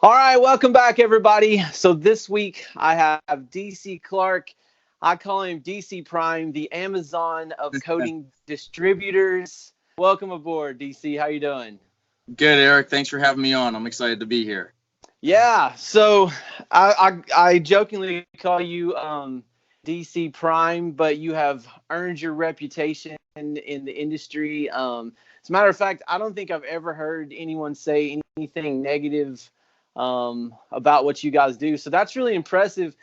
All right, welcome back, everybody. So this week I have DC Clark. I call him DC Prime, the Amazon of coding distributors. Welcome aboard, DC. How you doing? Good, Eric. Thanks for having me on. I'm excited to be here. Yeah. So I jokingly call you DC Prime, but you have earned your reputation in the industry. As a matter of fact, I don't think I've ever heard anyone say anything negative about what you guys do. So that's really impressive.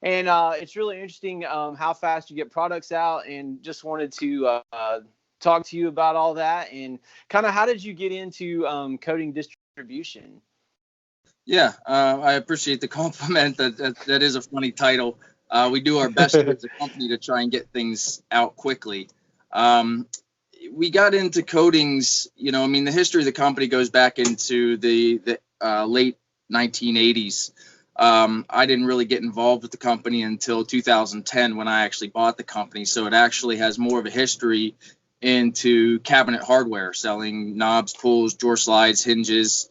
And it's really interesting how fast you get products out, and just wanted to talk to you about all that and kind of how did you get into coding distribution? Yeah, I appreciate the compliment. That is a funny title. We do our best here as a company to try and get things out quickly. We got into coatings, the history of the company goes back into the late 1980s. I didn't really get involved with the company until 2010 when I actually bought the company. So it actually has more of a history into cabinet hardware, selling knobs, pulls, drawer slides, hinges,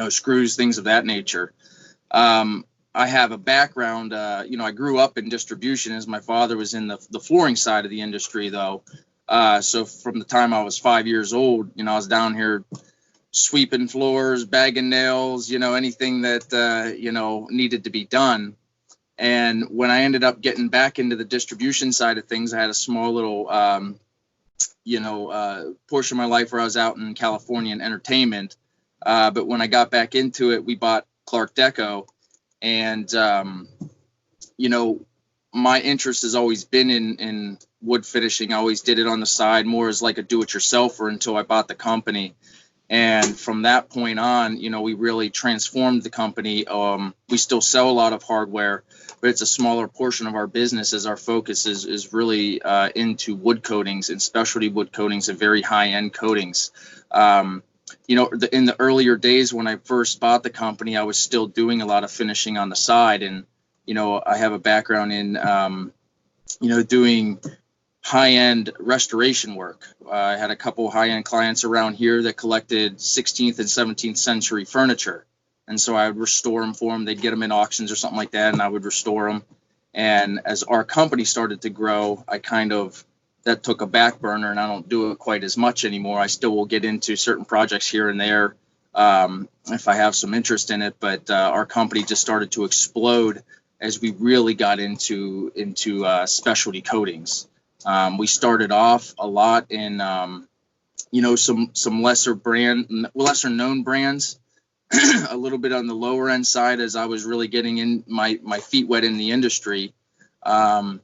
screws, things of that nature. I have a background, I grew up in distribution as my father was in the flooring side of the industry, though. So from the time I was 5 years old, I was down here sweeping floors, bagging nails, anything that, needed to be done. And when I ended up getting back into the distribution side of things, I had a small little, portion of my life where I was out in California in entertainment. But when I got back into it, we bought Clark Deco. And, my interest has always been in wood finishing. I always did it on the side, more as like a do-it-yourselfer until I bought the company. And from that point on, we really transformed the company. We still sell a lot of hardware, but it's a smaller portion of our business as our focus is really into wood coatings and specialty wood coatings and very high-end coatings. In the earlier days when I first bought the company, I was still doing a lot of finishing on the side. And, I have a background in, doing high-end restoration work. I had a couple high-end clients around here that collected 16th and 17th century furniture. And so I would restore them for them. They'd get them in auctions or something like that, and I would restore them. And as our company started to grow, that took a back burner, and I don't do it quite as much anymore. I still will get into certain projects here and there if I have some interest in it. But our company just started to explode as we really got into specialty coatings. We started off a lot in, some lesser known brands, a little bit on the lower end side as I was really getting in my feet wet in the industry. And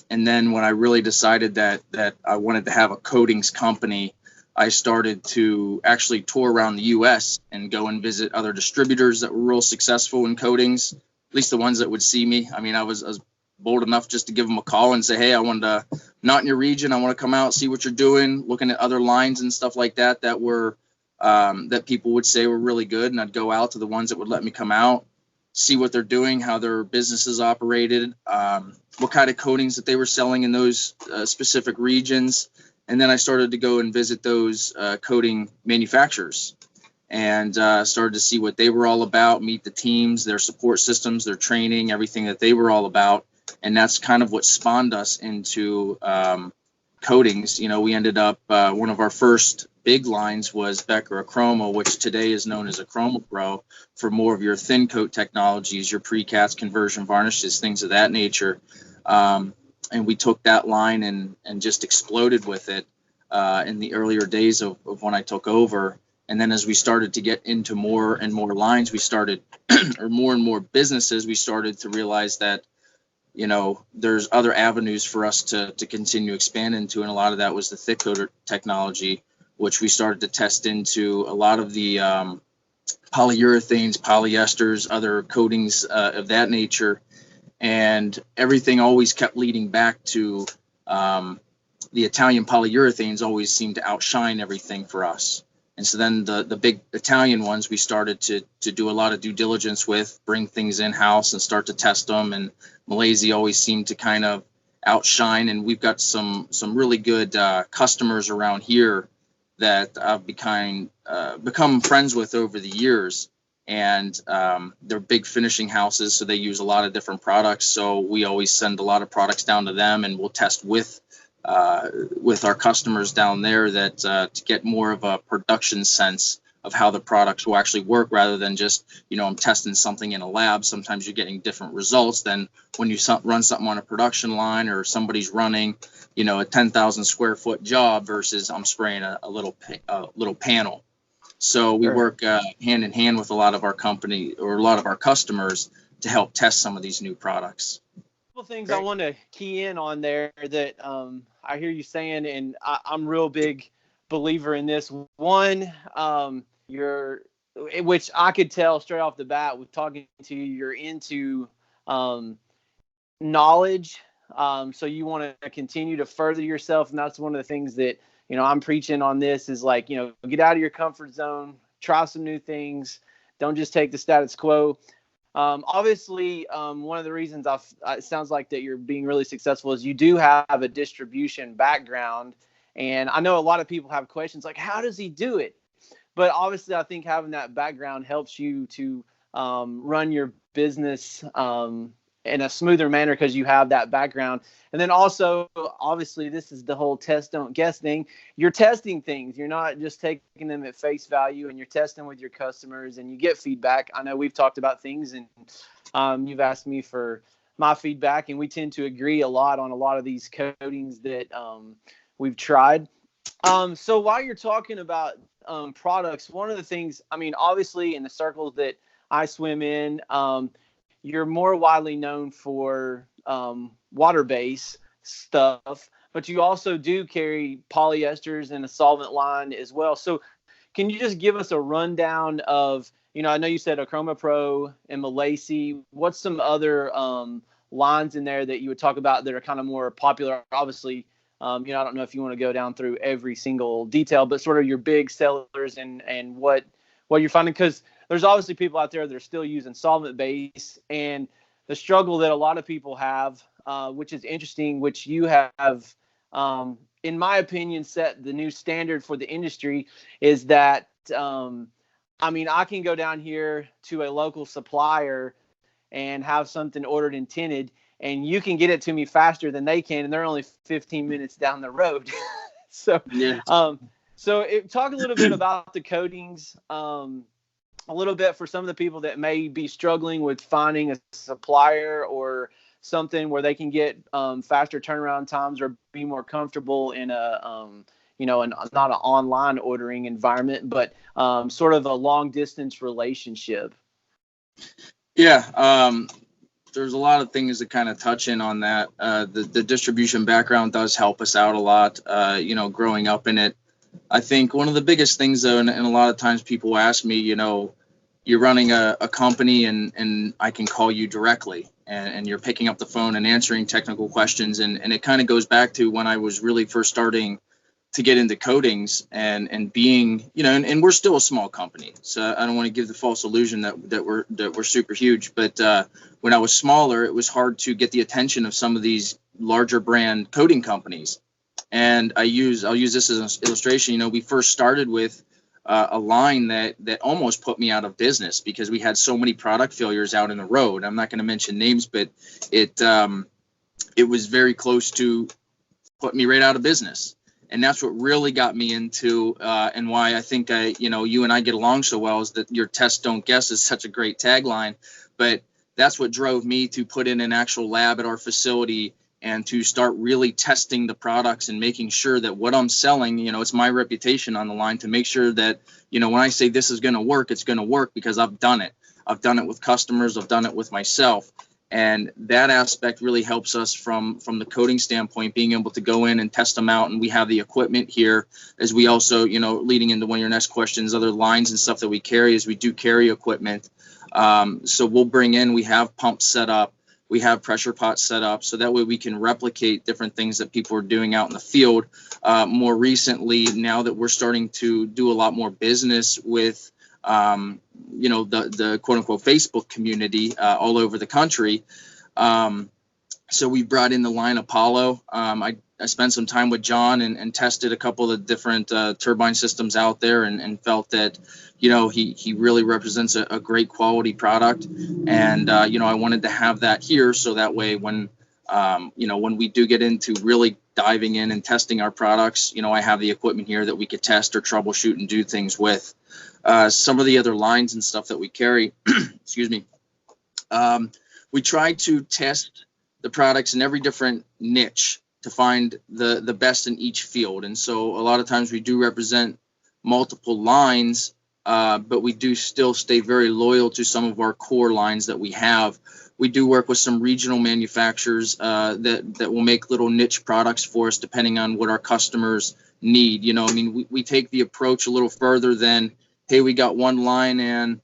then when I really decided that I wanted to have a coatings company, I started to actually tour around the U.S. and go and visit other distributors that were real successful in coatings, at least the ones that would see me. I mean, I was bold enough just to give them a call and say, hey, I wanted to, not in your region, I want to come out, see what you're doing, looking at other lines and stuff like that were that people would say were really good. And I'd go out to the ones that would let me come out, see what they're doing, how their businesses operated, what kind of coatings that they were selling in those specific regions. And then I started to go and visit those coating manufacturers and started to see what they were all about, meet the teams, their support systems, their training, everything that they were all about. And that's kind of what spawned us into coatings. We ended up, one of our first big lines was Becker Achroma, which today is known as Achroma Pro, for more of your thin coat technologies, your precast, conversion varnishes, things of that nature. And we took that line and just exploded with it in the earlier days of when I took over. And then as we started to get into more and more lines, we started, or more and more businesses, we started to realize that, there's other avenues for us to continue to expand into. And a lot of that was the thick coater technology, which we started to test into a lot of the polyurethanes, polyesters, other coatings of that nature. And everything always kept leading back to the Italian polyurethanes always seemed to outshine everything for us. And so then the big Italian ones, we started to do a lot of due diligence with, bring things in-house and start to test them. And Milesi always seemed to kind of outshine. And we've got some really good customers around here that I've become friends with over the years. and they're big finishing houses, so they use a lot of different products. So we always send a lot of products down to them, and we'll test with our customers down there that to get more of a production sense of how the products will actually work, rather than just, I'm testing something in a lab. Sometimes you're getting different results than when you run something on a production line, or somebody's running, a 10,000 square foot job versus I'm spraying a little panel. So we work hand in hand with a lot of our customers to help test some of these new products. Couple things I want to key in on there that I hear you saying, and I'm real big believer in this. One, which I could tell straight off the bat with talking to you, you're into knowledge. So you want to continue to further yourself, and that's one of the things that I'm preaching on. This is like, get out of your comfort zone, try some new things, don't just take the status quo. Obviously, one of the reasons it sounds like that you're being really successful is you do have a distribution background. And I know a lot of people have questions like, how does he do it? But obviously, I think having that background helps you to run your business in a smoother manner because you have that background. And then also, obviously, this is the whole test, don't guess thing. You're testing things. You're not just taking them at face value, and you're testing with your customers, and you get feedback. I know we've talked about things, and you've asked me for my feedback, and we tend to agree a lot on a lot of these coatings that we've tried. So while you're talking about products, one of the things, obviously in the circles that I swim in, you're more widely known for water-based stuff, but you also do carry polyesters and a solvent line as well. So can you just give us a rundown of, I know you said Achroma Pro and Milesi. What's some other lines in there that you would talk about that are kind of more popular? Obviously, I don't know if you want to go down through every single detail, but sort of your big sellers and what you're finding, because there's obviously people out there that are still using solvent base, and the struggle that a lot of people have, which is interesting, which you have, in my opinion, set the new standard for the industry, is that, I can go down here to a local supplier and have something ordered and tinted, and you can get it to me faster than they can, and they're only 15 minutes down the road. So, yeah. Talk a little bit about the coatings, a little bit for some of the people that may be struggling with finding a supplier or something where they can get faster turnaround times or be more comfortable in a, not an online ordering environment, but sort of a long distance relationship. Yeah. There's a lot of things that kind of touch in on that. The distribution background does help us out a lot, growing up in it. I think one of the biggest things, though, and a lot of times people ask me, you're running a company and I can call you directly, and you're picking up the phone and answering technical questions. And it kind of goes back to when I was really first starting to get into coatings and being, and we're still a small company. So I don't want to give the false illusion that we're super huge. But when I was smaller, it was hard to get the attention of some of these larger brand coating companies. And I'll use this as an illustration. We first started with a line that almost put me out of business because we had so many product failures out in the road. I'm not going to mention names, but it was very close to put me right out of business. And that's what really got me into and why I think you and I get along so well, is that your test don't guess is such a great tagline. But that's what drove me to put in an actual lab at our facility and to start really testing the products and making sure that what I'm selling, it's my reputation on the line to make sure that, when I say this is going to work, it's going to work because I've done it. I've done it with customers. I've done it with myself. And that aspect really helps us from the coating standpoint, being able to go in and test them out. And we have the equipment here, as we also, leading into one of your next questions, other lines and stuff that we carry, is we do carry equipment. So we'll bring in, we have pumps set up. We have pressure pots set up, so that way we can replicate different things that people are doing out in the field. More recently, now that we're starting to do a lot more business with, the quote unquote Facebook community all over the country, So we brought in the line Apollo. I spent some time with John and tested a couple of different turbine systems out there, and felt that, he really represents a great quality product. And, I wanted to have that here, so that way when, when we do get into really diving in and testing our products, I have the equipment here that we could test or troubleshoot and do things with. Some of the other lines and stuff that we carry, excuse me, we try to test the products in every different niche to find the best in each field. And so a lot of times we do represent multiple lines, but we do still stay very loyal to some of our core lines that we have. We do work with some regional manufacturers that will make little niche products for us depending on what our customers need. We take the approach a little further than, hey, we got one line and,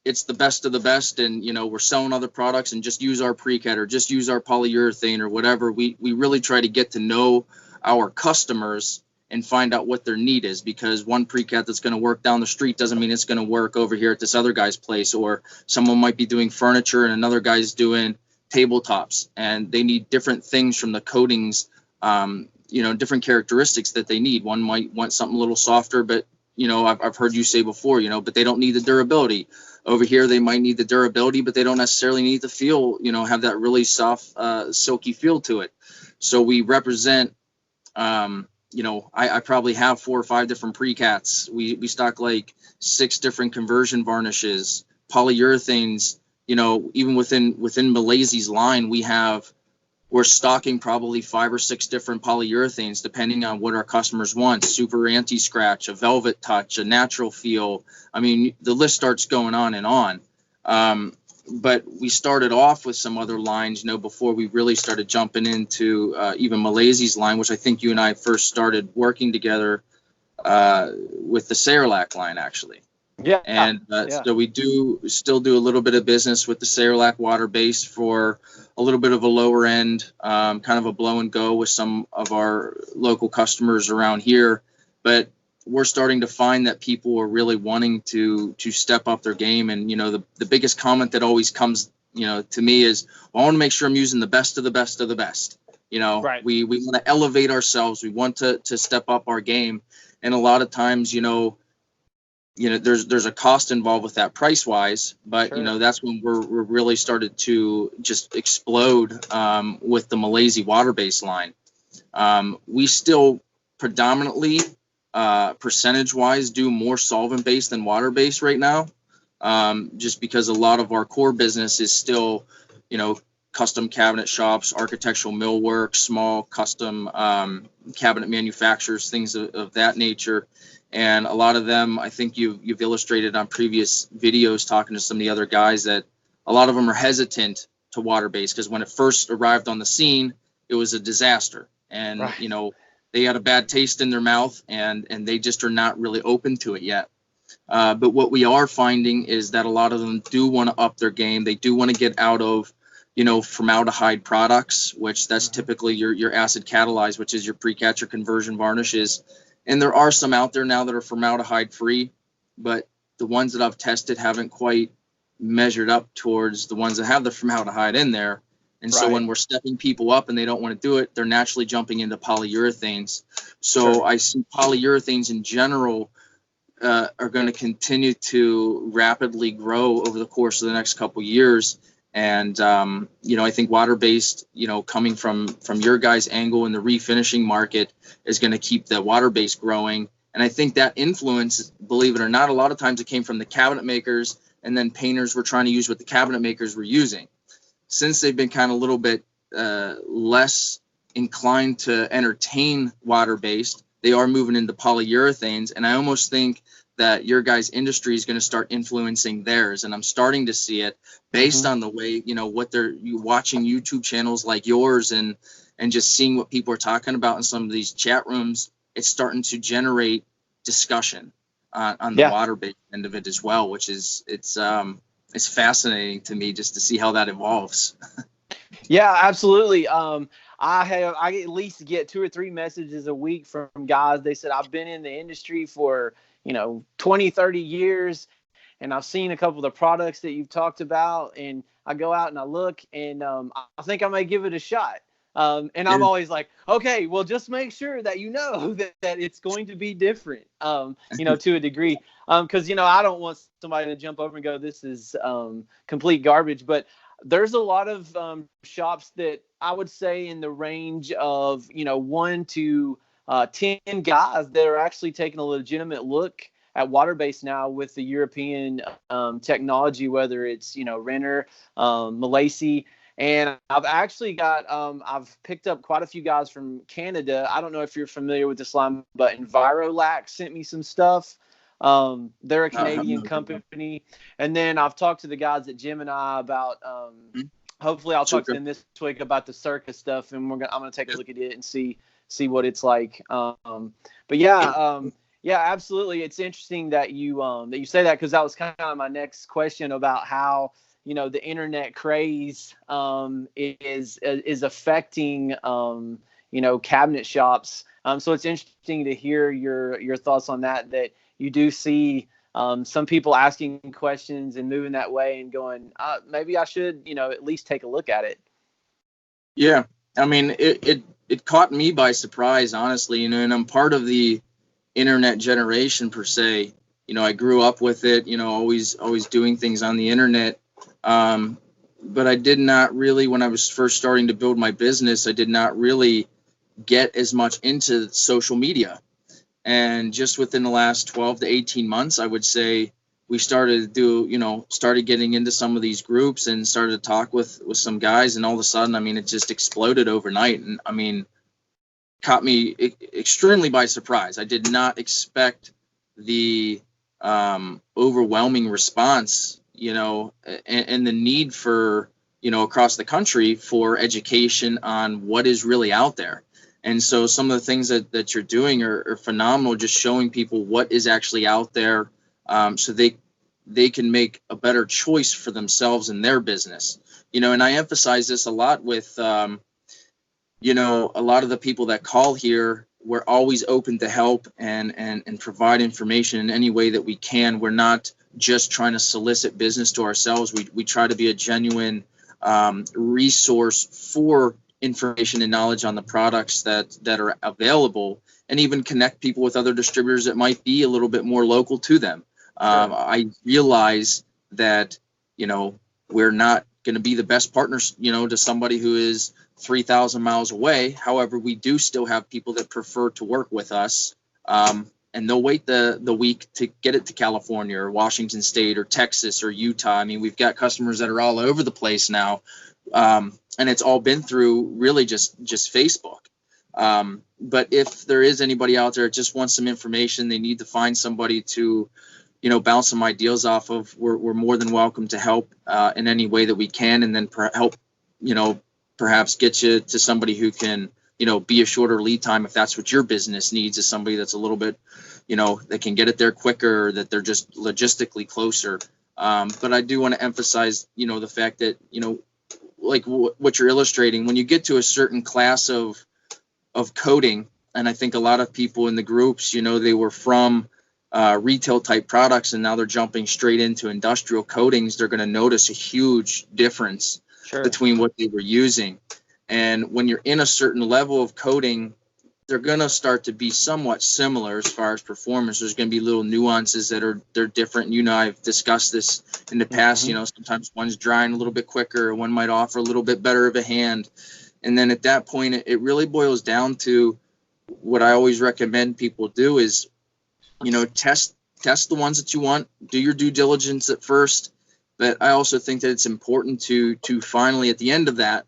it's the best of the best, and we're selling other products, and just use our pre-cat or just use our polyurethane or whatever. We really try to get to know our customers and find out what their need is, because one pre-cat that's going to work down the street doesn't mean it's going to work over here at this other guy's place. Or someone might be doing furniture and another guy's doing tabletops, and they need different things from the coatings, different characteristics that they need. One might want something a little softer, but I've heard you say before, but they don't need the durability. Over here, they might need the durability, but they don't necessarily need the feel, have that really soft, silky feel to it. So we represent, I probably have 4 or 5 different pre-cats. We stock like 6 different conversion varnishes, polyurethanes. Even within Milesi's line, we're stocking probably 5 or 6 different polyurethanes depending on what our customers want. Super anti-scratch, a velvet touch, a natural feel. The list starts going on and on. But we started off with some other lines, before we really started jumping into even Milesi's line, which I think you and I first started working together with the Ceralac line, actually. Yeah. And so we still do a little bit of business with the Ceralac water base for a little bit of a lower end, kind of a blow and go with some of our local customers around here. But we're starting to find that people are really wanting to step up their game. And, the biggest comment that always comes, to me is, well, I want to make sure I'm using the best of the best of the best. Right. We want to elevate ourselves. We want to step up our game. And a lot of times, there's a cost involved with that price wise, but Sure. That's when we're really started to just explode with the Milesi water base line. We still predominantly percentage wise do more solvent based than water based right now, just because a lot of our core business is still custom cabinet shops, architectural millwork, small custom cabinet manufacturers, things of that nature. And a lot of them, I think you've illustrated on previous videos talking to some of the other guys, that a lot of them are hesitant to water based because when it first arrived on the scene, it was a disaster. And, Right. they had a bad taste in their mouth, and they just are not really open to it yet. But what we are finding is that a lot of them do want to up their game. They do want to get out of, formaldehyde products, which that's typically your acid catalyzed, which is your pre-cat, your conversion varnishes. And there are some out there now that are formaldehyde free, but the ones that I've tested haven't quite measured up towards the ones that have the formaldehyde in there. And so when we're stepping people up and they don't want to do it, they're naturally jumping into polyurethanes. So Sure. I see polyurethanes in general are going to continue to rapidly grow over the course of the next couple of years. And, I think water-based, coming from your guys' angle in the refinishing market is going to keep the water-based growing. And I think that influence, believe it or not, a lot of times it came from the cabinet makers, and then painters were trying to use what the cabinet makers were using. Since they've been kind of a little bit less inclined to entertain water-based, they are moving into polyurethanes. And I almost think that your guys' industry is going to start influencing theirs. And I'm starting to see it based on the way, what you watching YouTube channels like yours and just seeing what people are talking about in some of these chat rooms. It's starting to generate discussion on the water-based end of it as well, which is it's fascinating to me just to see how that evolves. Yeah, absolutely. I at least get 2 or 3 messages a week from guys. They said, I've been in the industry for 20, 30 years, and I've seen a couple of the products that you've talked about, and I go out and I look, and I think I may give it a shot. And I'm always like, okay, well, just make sure that that it's going to be different, to a degree. Because, I don't want somebody to jump over and go, this is complete garbage. But there's a lot of shops that I would say in the range of, 1 to 10 guys that are actually taking a legitimate look at water-based now with the European technology, whether it's, Renner, Milesi. And I've actually got, I've picked up quite a few guys from Canada. I don't know if you're familiar with this line, but Envirolac sent me some stuff. They're a Canadian company. And then I've talked to the guys at Gemini about, hopefully I'll talk to them this week about the Circa stuff, and I'm going to take a look at it and see what it's like. But yeah, absolutely. It's interesting that you say that, because that was kind of my next question about how, the internet craze is affecting, cabinet shops. So it's interesting to hear your thoughts on that you do see some people asking questions and moving that way and going, maybe I should, at least take a look at it. Yeah. I mean, it caught me by surprise, honestly, and I'm part of the internet generation per se. I grew up with it, always doing things on the internet. But I did not really, when I was first starting to build my business, I did not really get as much into social media. And just within the last 12 to 18 months, I would say we started started getting into some of these groups and started to talk with some guys. And all of a sudden, I mean, it just exploded overnight. And I mean, caught me extremely by surprise. I did not expect the overwhelming response, and the need for, across the country for education on what is really out there. And so some of the things that you're doing are phenomenal, just showing people what is actually out there, so they can make a better choice for themselves in their business. And I emphasize this a lot with, a lot of the people that call here. We're always open to help and provide information in any way that we can. We're not just trying to solicit business to ourselves. We try to be a genuine resource for information and knowledge on the products that are available, and even connect people with other distributors that might be a little bit more local to them. I realize that, we're not going to be the best partners, to somebody who is 3,000 miles away. However, we do still have people that prefer to work with us. And they'll wait the week to get it to California or Washington State or Texas or Utah. I mean, we've got customers that are all over the place now. And it's all been through really just Facebook. But if there is anybody out there that just wants some information, they need to find somebody to, bounce some ideas off of, we're more than welcome to help in any way that we can, and then help, perhaps get you to somebody who can, be a shorter lead time if that's what your business needs, is somebody that's a little bit, that can get it there quicker, or that they're just logistically closer. But I do want to emphasize, the fact that, like what you're illustrating, when you get to a certain class of coating, and I think a lot of people in the groups, they were from retail type products, and now they're jumping straight into industrial coatings, they're going to notice a huge difference between what they were using. And when you're in a certain level of coating, they're going to start to be somewhat similar as far as performance. There's going to be little nuances they're different. I've discussed this in the past. Sometimes one's drying a little bit quicker, one might offer a little bit better of a hand. And then at that point, it really boils down to what I always recommend people do is, test the ones that you want, do your due diligence at first. But I also think that it's important to finally, at the end of that,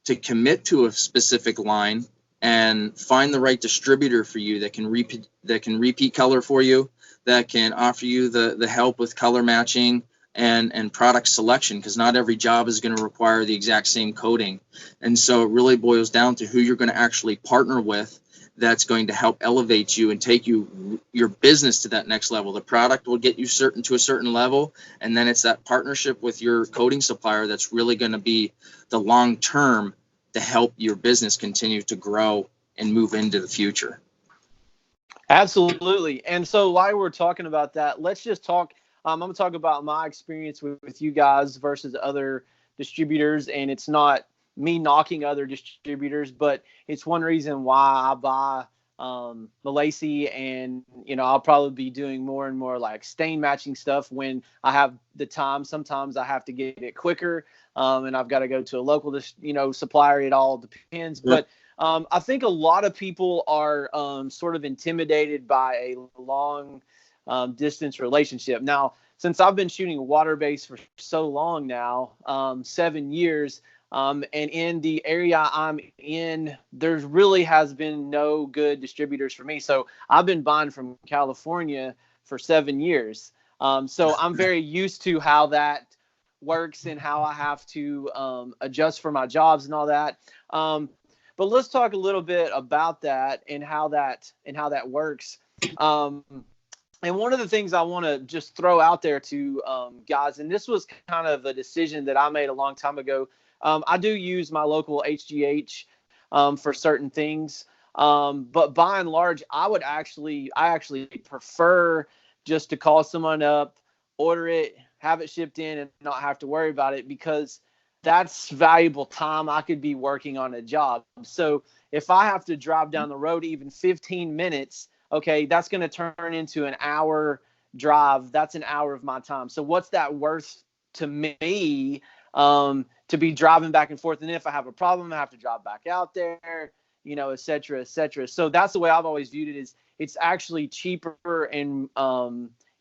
to commit to a specific line and find the right distributor for you that can repeat color for you, that can offer you the help with color matching and product selection, because not every job is going to require the exact same coating. And so it really boils down to who you're going to actually partner with that's going to help elevate you and take your business to that next level. The product will get you to a certain level, and then it's that partnership with your coating supplier that's really going to be the long term to help your business continue to grow and move into the future. Absolutely. And so while we're talking about that, let's just talk I'm going to talk about my experience with you guys versus other distributors, and it's not me knocking other distributors, but it's one reason why I buy Milesi, and I'll probably be doing more and more like stain matching stuff when I have the time. Sometimes I have to get it quicker, and I've got to go to a local supplier. It all depends, but I think a lot of people are sort of intimidated by a long distance relationship. Now, since I've been shooting water base for so long now, 7 years, and in the area I'm in, there really has been no good distributors for me. So I've been buying from California for 7 years. So I'm very used to how that works and how I have to adjust for my jobs and all that. But let's talk a little bit about that and how that works. And one of the things I want to just throw out there to guys, and this was kind of a decision that I made a long time ago. I do use my local HGH for certain things, but by and large, I actually prefer just to call someone up, order it, have it shipped in, and not have to worry about it, because that's valuable time I could be working on a job. So if I have to drive down the road even 15 minutes, okay, that's going to turn into an hour drive. That's an hour of my time. So what's that worth to me, to be driving back and forth? And then if I have a problem, I have to drive back out there, et cetera, et cetera. So that's the way I've always viewed it, is it's actually cheaper and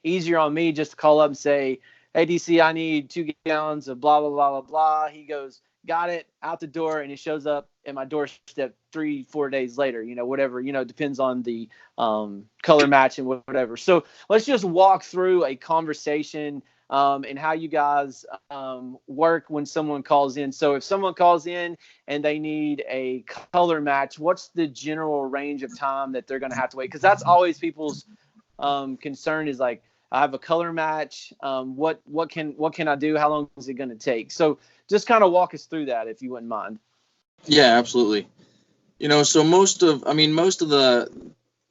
easier on me just to call up and say, hey, DC, I need 2 gallons of blah, blah, blah, blah, blah. He goes, got it, out the door, and it shows up at my doorstep 3-4 days later, whatever, depends on the color match and whatever. So let's just walk through a conversation and how you guys work when someone calls in. So if someone calls in and they need a color match, what's the general range of time that they're going to have to wait? Because that's always people's concern, is like, I have a color match. What can I do? How long is it going to take? So just kind of walk us through that, if you wouldn't mind. Yeah, absolutely. So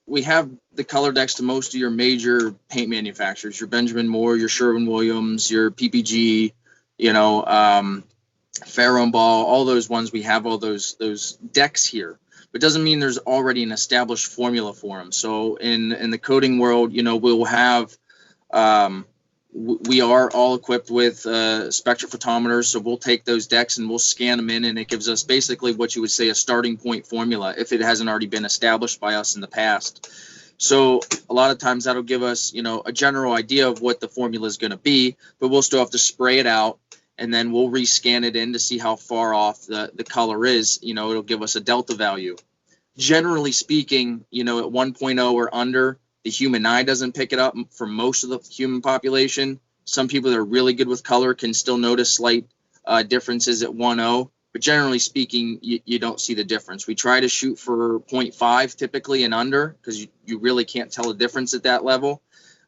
we have the color decks to most of your major paint manufacturers, your Benjamin Moore, your Sherwin-Williams, your PPG, Farrow and Ball, all those ones. We have all those decks here. But it doesn't mean there's already an established formula for them. So in the coating world, we'll have we are all equipped with spectrophotometers, so we'll take those decks and we'll scan them in, and it gives us basically what you would say a starting point formula if it hasn't already been established by us in the past. So a lot of times that'll give us, a general idea of what the formula is going to be, but we'll still have to spray it out, and then we'll rescan it in to see how far off the color is. It'll give us a delta value. Generally speaking, at 1.0 or under, the human eye doesn't pick it up for most of the human population. Some people that are really good with color can still notice slight differences at 1.0, but generally speaking, you don't see the difference. We try to shoot for 0.5 typically and under, because you really can't tell a difference at that level.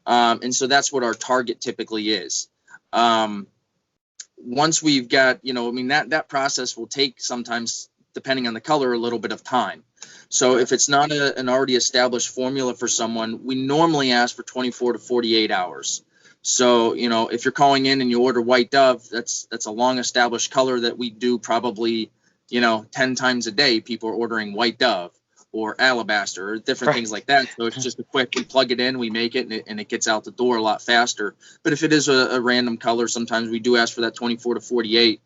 And so that's what our target typically is. Once we've got, that process will take sometimes, depending on the color, a little bit of time. So if it's not an already established formula for someone, we normally ask for 24 to 48 hours. So, if you're calling in and you order White Dove, that's a long established color that we do probably, 10 times a day. People are ordering White Dove or Alabaster or different things like that. So it's just a quick, we plug it in, we make it, and it gets out the door a lot faster. But if it is a random color, sometimes we do ask for that 24 to 48.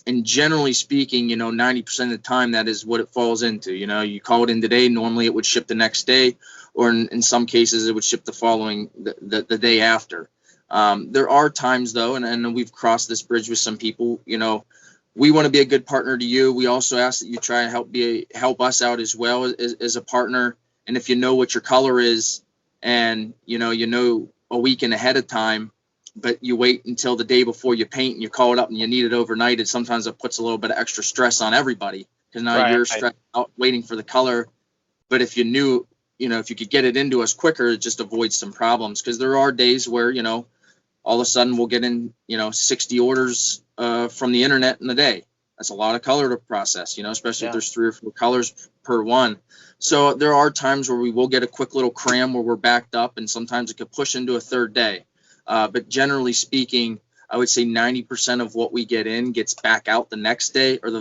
And generally speaking, 90% of the time, that is what it falls into. You call it in today, normally it would ship the next day, or in some cases it would ship the following, the day after. There are times though, and we've crossed this bridge with some people, we want to be a good partner to you. We also ask that you try and help us out as well as a partner. And if you know what your color is, and a weekend ahead of time, but you wait until the day before you paint and you call it up and you need it overnight, and sometimes it puts a little bit of extra stress on everybody, because now you're stressed out waiting for the color. But if you knew, if you could get it into us quicker, it just avoids some problems, because there are days where, all of a sudden we'll get in, 60 orders from the internet in a day. That's a lot of color to process, especially if there's 3 or 4 colors per one. So there are times where we will get a quick little cram where we're backed up, and sometimes it could push into a third day. But generally speaking, I would say 90% of what we get in gets back out the next day or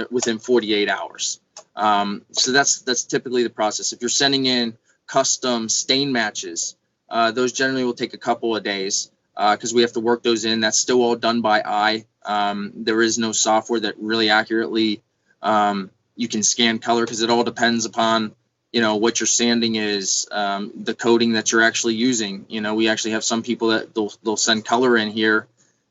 within 48 hours. So that's typically the process. If you're sending in custom stain matches, those generally will take a couple of days because we have to work those in. That's still all done by eye. There is no software that really accurately you can scan color because it all depends upon what your sanding is, the coating that you're actually using. We actually have some people that they'll send color in here,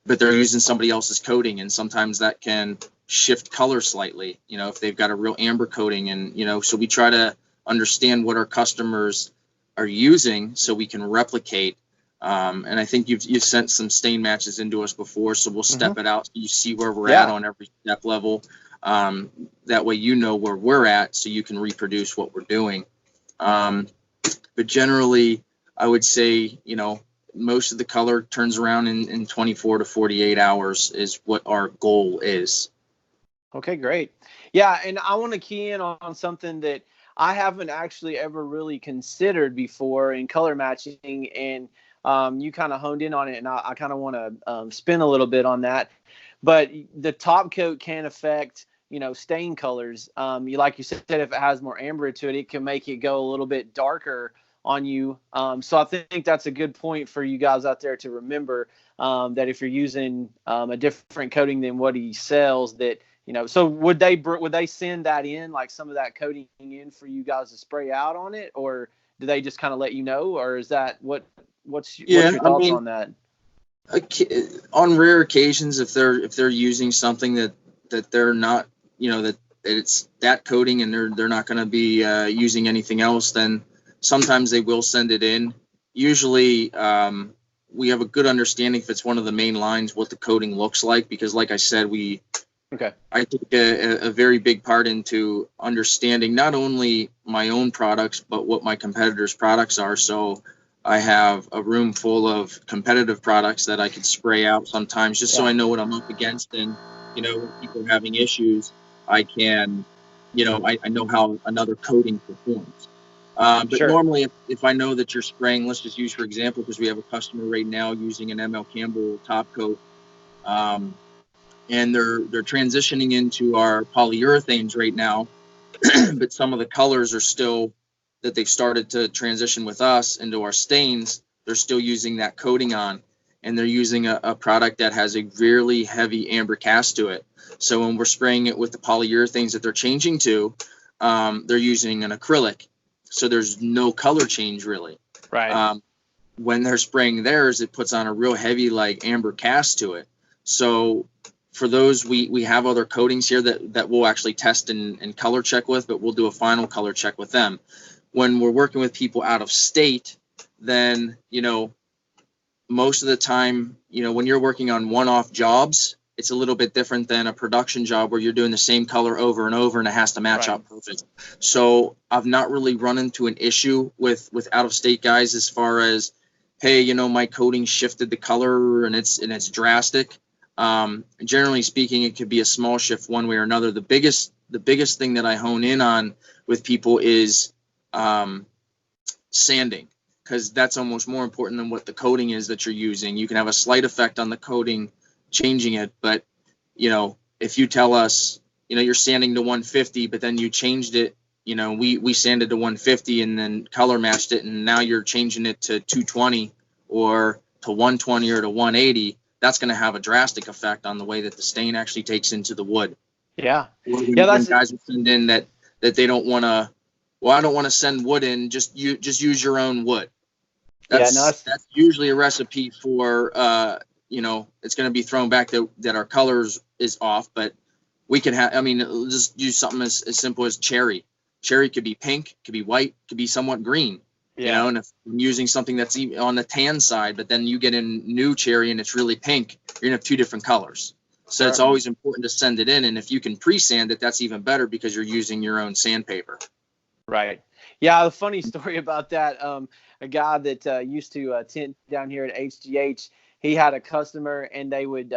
but they're using somebody else's coating, and sometimes that can shift color slightly, if they've got a real amber coating. And so we try to understand what our customers are using so we can replicate. And I think you've sent some stain matches into us before, so we'll step it out so you see where we're at on every step level. That way where we're at so you can reproduce what we're doing. But generally, I would say, most of the color turns around in 24 to 48 hours is what our goal is. Okay, great. Yeah, and I want to key in on something that I haven't actually ever really considered before in color matching, and you kind of honed in on it, and I kind of want to spin a little bit on that. But the top coat can affect stain colors. Like you said, if it has more amber to it, it can make it go a little bit darker on you. So I think that's a good point for you guys out there to remember, that if you're using a different coating than what he sells, that so would they send that in, like some of that coating in for you guys to spray out on it, or do they just kind of let you know, or is that what's your thoughts on that? On rare occasions, if they're using something that they're not, that it's that coating and they're not going to be using anything else, then sometimes they will send it in. Usually we have a good understanding if it's one of the main lines what the coating looks like, because like I said, I take a very big part into understanding not only my own products but what my competitors' products are. So I have a room full of competitive products that I could spray out sometimes just so I know what I'm up against, and when people are having issues, I can, I know how another coating performs. But normally, if I know that you're spraying, let's just use for example, because we have a customer right now using an ML Campbell top coat, and they're transitioning into our polyurethanes right now, but some of the colors are still that they've started to transition with us into our stains. They're still using that coating on, and they're using a product that has a really heavy amber cast to it. So when we're spraying it with the polyurethanes that they're changing to, they're using an acrylic. So there's no color change really. Right. When they're spraying theirs, it puts on a real heavy like amber cast to it. So for those, we have other coatings here that we'll actually test and color check with, but we'll do a final color check with them. When we're working with people out of state, then, most of the time, when you're working on one-off jobs, it's a little bit different than a production job where you're doing the same color over and over and it has to match up perfect. So I've not really run into an issue with out-of-state guys as far as, hey, my coating shifted the color and it's drastic. Generally speaking, it could be a small shift one way or another. The biggest thing that I hone in on with people is sanding, because that's almost more important than what the coating is that you're using. You can have a slight effect on the coating changing it, but if you tell us you're sanding to 150 but then you changed it, we sanded to 150 and then color matched it, and now you're changing it to 220 or to 120 or to 180, that's going to have a drastic effect on the way that the stain actually takes into the wood. When guys will send in that they don't want to, I don't want to send wood in, just use your own wood. That's usually a recipe for it's going to be thrown back that our colors is off. But we can have, just use something as simple as cherry. Cherry could be pink, could be white, could be somewhat green. And if I'm using something that's even on the tan side, but then you get in new cherry and it's really pink, you're gonna have two different colors. So it's always important to send it in, and if you can pre-sand it, that's even better because you're using your own sandpaper. Right. Yeah, the funny story about that, a guy that used to tent down here at HGH, he had a customer, and they would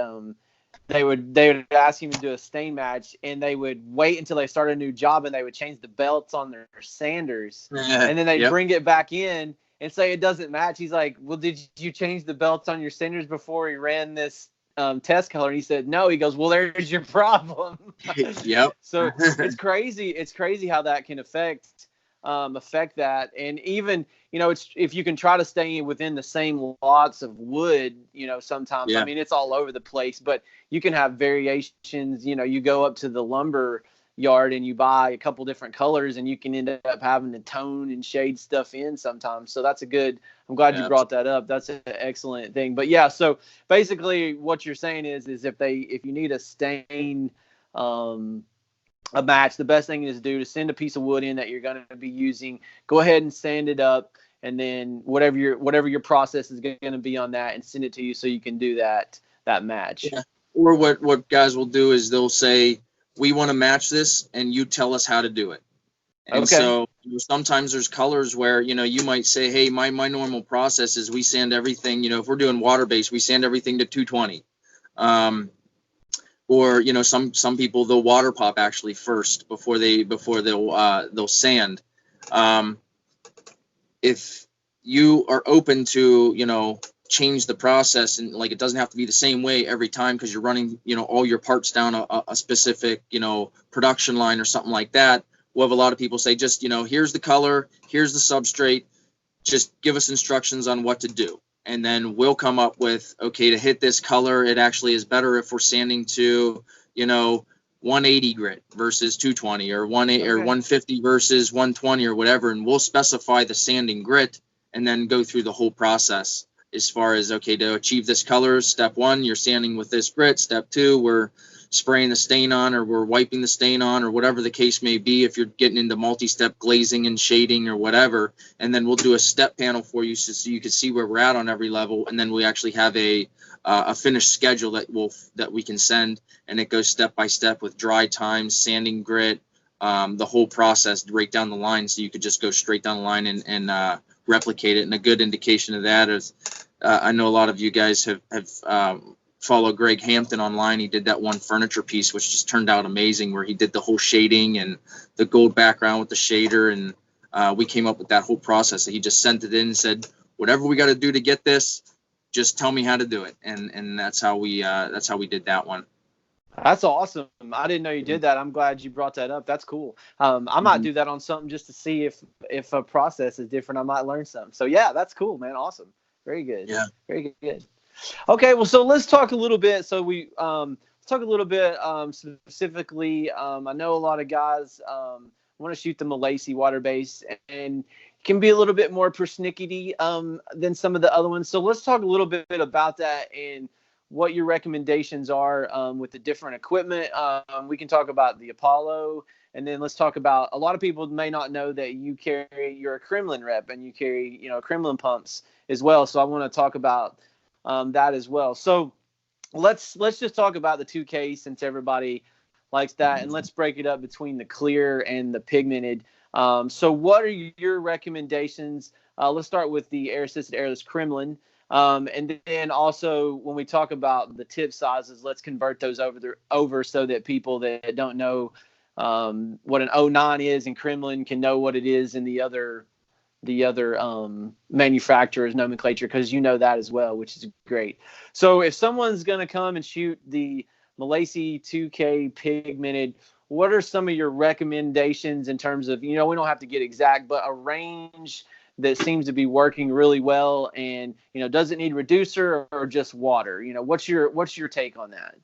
ask him to do a stain match, and they would wait until they started a new job, and they would change the belts on their sanders, and then they'd bring it back in, and say it doesn't match, he's like, well, did you change the belts on your cinders before he ran this test color? And he said, no. He goes, well, there's your problem. Yep. So it's crazy. It's crazy how that can affect that. And even, it's, if you can try to stay within the same lots of wood, sometimes, Yeah. I mean, it's all over the place, but you can have variations. You go up to the lumber yard and you buy a couple different colors, and you can end up having to tone and shade stuff in sometimes. So I'm glad you brought that up. That's an excellent thing. But yeah, so basically what you're saying is if you need a stain, a match, the best thing is to send a piece of wood in that you're going to be using, go ahead and sand it up, and then whatever your process is going to be on that, and send it to you so you can do that match. Yeah. Or what guys will do is they'll say, we want to match this, and you tell us how to do it. And so sometimes there's colors where, you might say, hey, my normal process is we sand everything, if we're doing water-based, we sand everything to 220. Or, some people, they'll water pop actually first before they'll sand. If you are open to, change the process, and like, it doesn't have to be the same way every time because you're running, all your parts down a specific, production line or something like that. We'll have a lot of people say, just, here's the color, here's the substrate, just give us instructions on what to do. And then we'll come up with, okay, to hit this color, it actually is better if we're sanding to, 180 grit versus 220, or 180 or 150 versus 120 or whatever. And we'll specify the sanding grit and then go through the whole process as far as, okay, to achieve this color, step 1, you're sanding with this grit. Step 2, we're spraying the stain on, or we're wiping the stain on, or whatever the case may be, if you're getting into multi-step glazing and shading or whatever. And then we'll do a step panel for you so you can see where we're at on every level. And then we actually have a finished schedule that we can send, and it goes step by step with dry time, sanding grit, the whole process right down the line. So you could just go straight down the line and replicate it. And a good indication of that is, I know a lot of you guys have follow Greg Hampton online. He did that one furniture piece, which just turned out amazing, where he did the whole shading and the gold background with the shader. And we came up with that whole process. He just sent it in and said, whatever we got to do to get this, just tell me how to do it. And that's how we did that one. That's awesome. I didn't know you did that. I'm glad you brought that up. That's cool. I might do that on something just to see if a process is different. I might learn something. So yeah, that's cool, man. Awesome. Very good. Yeah. Very good. Okay, well, so let's talk a little bit. So we let's talk a little bit specifically. I know a lot of guys want to shoot the Milesi water base, and can be a little bit more persnickety than some of the other ones. So let's talk a little bit about that and what your recommendations are with the different equipment. We can talk about the Apollo, and then let's talk about, a lot of people may not know that you're a Kremlin rep, and you carry, Kremlin pumps as well. So I want to talk about that as well. So let's just talk about the 2K, since everybody likes that, and let's break it up between the clear and the pigmented. So what are your recommendations? Let's start with the Air-Assisted Airless Kremlin. And then also, when we talk about the tip sizes, let's convert those over so that people that don't know what an 09 is in Kremlin can know what it is in the other manufacturer's nomenclature, because that as well, which is great. So if someone's going to come and shoot the Milesi 2K pigmented, what are some of your recommendations in terms of, we don't have to get exact, but a range that seems to be working really well, and does it need reducer or just water? What's your take on that?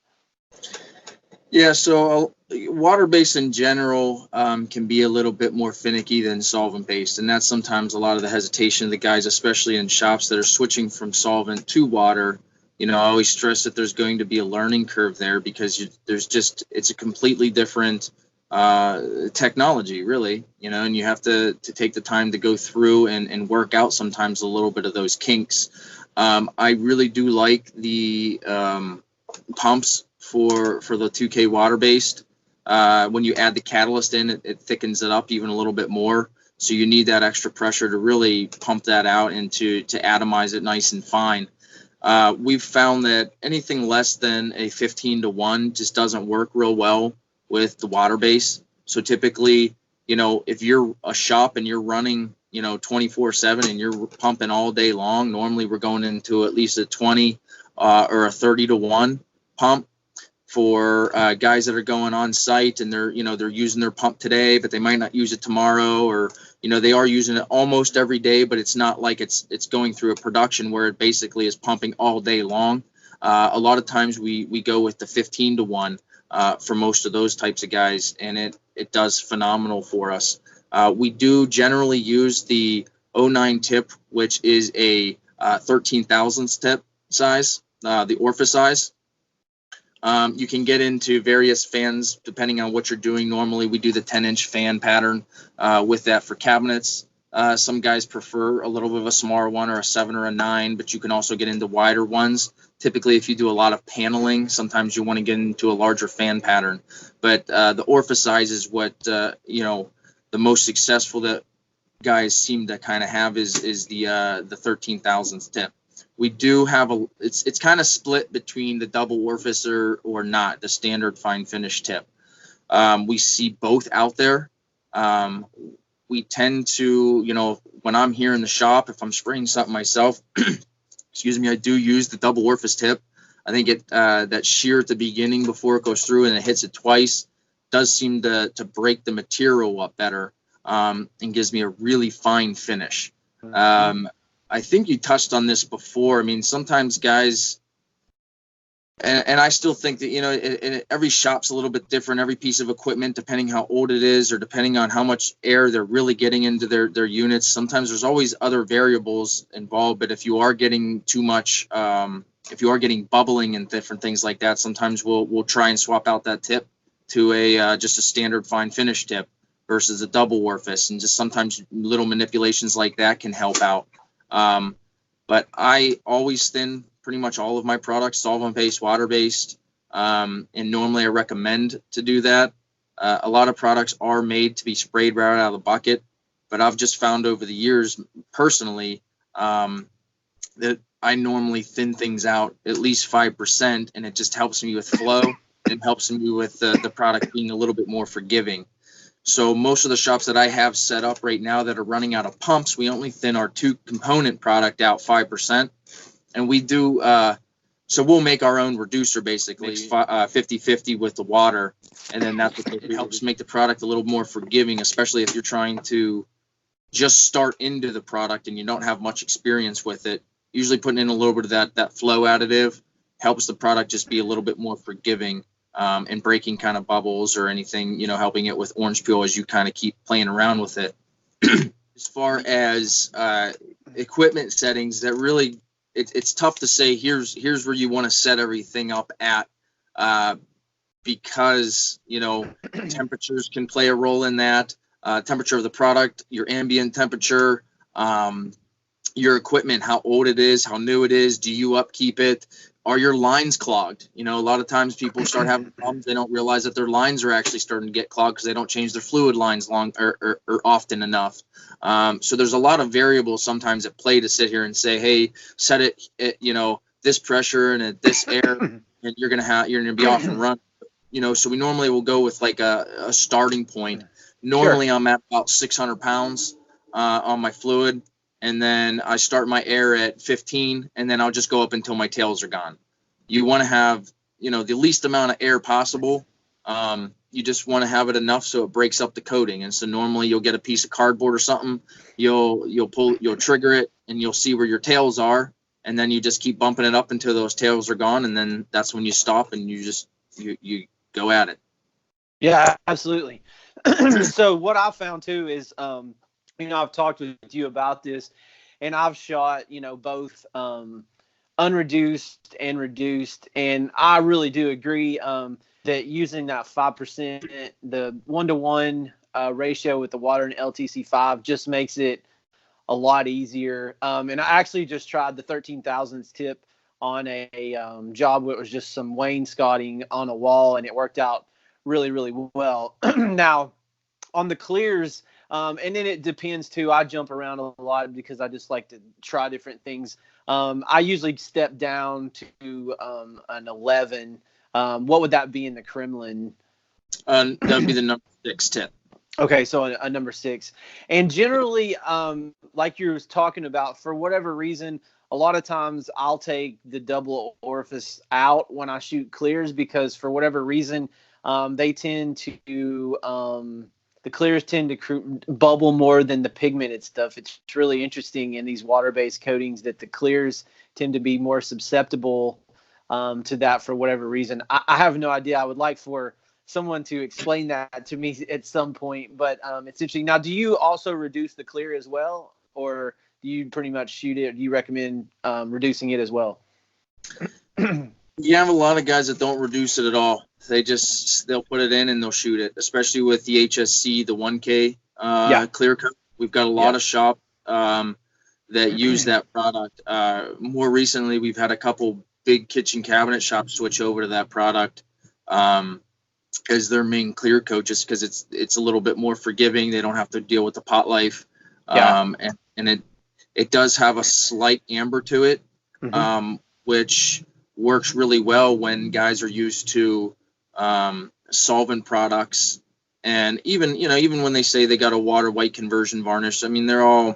Yeah, so water-based in general can be a little bit more finicky than solvent-based, and that's sometimes a lot of the hesitation of the guys, especially in shops that are switching from solvent to water. I always stress that there's going to be a learning curve there, because it's a completely different technology, really, and you have to take the time to go through and work out sometimes a little bit of those kinks. I really do like the pumps for the 2K water based. When you add the catalyst in, it thickens it up even a little bit more. So you need that extra pressure to really pump that out and to atomize it nice and fine. We've found that anything less than a 15-to-1 just doesn't work real well with the water base. So typically, if you're a shop and you're running 24/7 and you're pumping all day long, normally we're going into at least a 20 or a 30 to 1 pump. For guys that are going on site and they're using their pump today, but they might not use it tomorrow, or they are using it almost every day, but it's not like it's going through a production where it basically is pumping all day long. A lot of times we go with the 15 to 1 for most of those types of guys, and it does phenomenal for us. We do generally use the 09 tip, which is a 13 thousandths tip size, the orifice size. You can get into various fans depending on what you're doing. Normally we do the 10-inch fan pattern with that for cabinets. Some guys prefer a little bit of a smaller one, or a 7 or a 9, but you can also get into wider ones. Typically, if you do a lot of paneling, sometimes you want to get into a larger fan pattern. But the orifice size is what the most successful that guys seem to kind of have is the 13 thousandths tip. We do have it's kind of split between the double orifice or not, the standard fine finish tip. We see both out there. We tend to, when I'm here in the shop, if I'm spraying something myself, excuse me, I do use the double orifice tip. I think that shear at the beginning before it goes through and it hits it twice does seem to break the material up better and gives me a really fine finish. I think you touched on this before. I mean, sometimes guys, and I still think that, every shop's a little bit different, every piece of equipment, depending how old it is or depending on how much air they're really getting into their units. Sometimes there's always other variables involved, but if you are getting too much, if you are getting bubbling and different things like that, sometimes we'll try and swap out that tip to just a standard fine finish tip versus a double orifice, and just sometimes little manipulations like that can help out. But I always thin pretty much all of my products, solvent-based, water-based, and normally I recommend to do that. A lot of products are made to be sprayed right out of the bucket, but I've just found over the years, personally, that I normally thin things out at least 5%, and it just helps me with flow and helps me with the product being a little bit more forgiving. So most of the shops that I have set up right now that are running out of pumps, we only thin our 2-component product out 5%. And we do, so we'll make our own reducer basically, 50-50 with the water. And then it helps make the product a little more forgiving, especially if you're trying to just start into the product and you don't have much experience with it. Usually putting in a little bit of that flow additive helps the product just be a little bit more forgiving. And breaking kind of bubbles or anything, helping it with orange peel as you kind of keep playing around with it. As far as equipment settings, that really, it's tough to say here's where you want to set everything up at, because, temperatures can play a role in that, temperature of the product, your ambient temperature, your equipment, how old it is, how new it is, do you upkeep it? Are your lines clogged? A lot of times people start having problems. They don't realize that their lines are actually starting to get clogged because they don't change their fluid lines long or often enough. So there's a lot of variables sometimes at play to sit here and say, hey, set it at, this pressure and at this air, and you're gonna be off and run. So we normally will go with like a starting point. Normally I'm at about 600 pounds on my fluid. And then I start my air at 15, and then I'll just go up until my tails are gone. You want to have, the least amount of air possible. You just want to have it enough so it breaks up the coating. And so normally you'll get a piece of cardboard or something. You'll trigger it, and you'll see where your tails are, and then you just keep bumping it up until those tails are gone, and then that's when you stop and you go at it. Yeah, absolutely. So what I found too is, I've talked with you about this, and I've shot, both unreduced and reduced, and I really do agree that using that 5%, the 1-to-1 ratio with the water and LTC5 just makes it a lot easier. And I actually just tried the 13 thousandths tip on a job where it was just some wainscoting on a wall, and it worked out really, really well. Now, on the clears, and then it depends too. I jump around a lot because I just like to try different things. I usually step down to an 11. What would that be in the Kremlin? That would be the number 6 tip. Okay, so a number 6. And generally, like you was talking about, for whatever reason, a lot of times I'll take the double orifice out when I shoot clears because for whatever reason, they tend to the clears tend to bubble more than the pigmented stuff. It's really interesting in these water-based coatings that the clears tend to be more susceptible to that for whatever reason. I have no idea. I would like for someone to explain that to me at some point, but it's interesting. Now, do you also reduce the clear as well, or do you pretty much shoot it? Do you recommend reducing it as well? You have a lot of guys that don't reduce it at all. They'll put it in and they'll shoot it, especially with the HSC, the 1K clear coat. We've got a lot of shop that use that product. More recently, we've had a couple big kitchen cabinet shops switch over to that product as their main clear coat, just because it's a little bit more forgiving. They don't have to deal with the pot life, and it does have a slight amber to it, which works really well when guys are used to solvent products. And even when they say they got a water white conversion varnish, I mean, they'll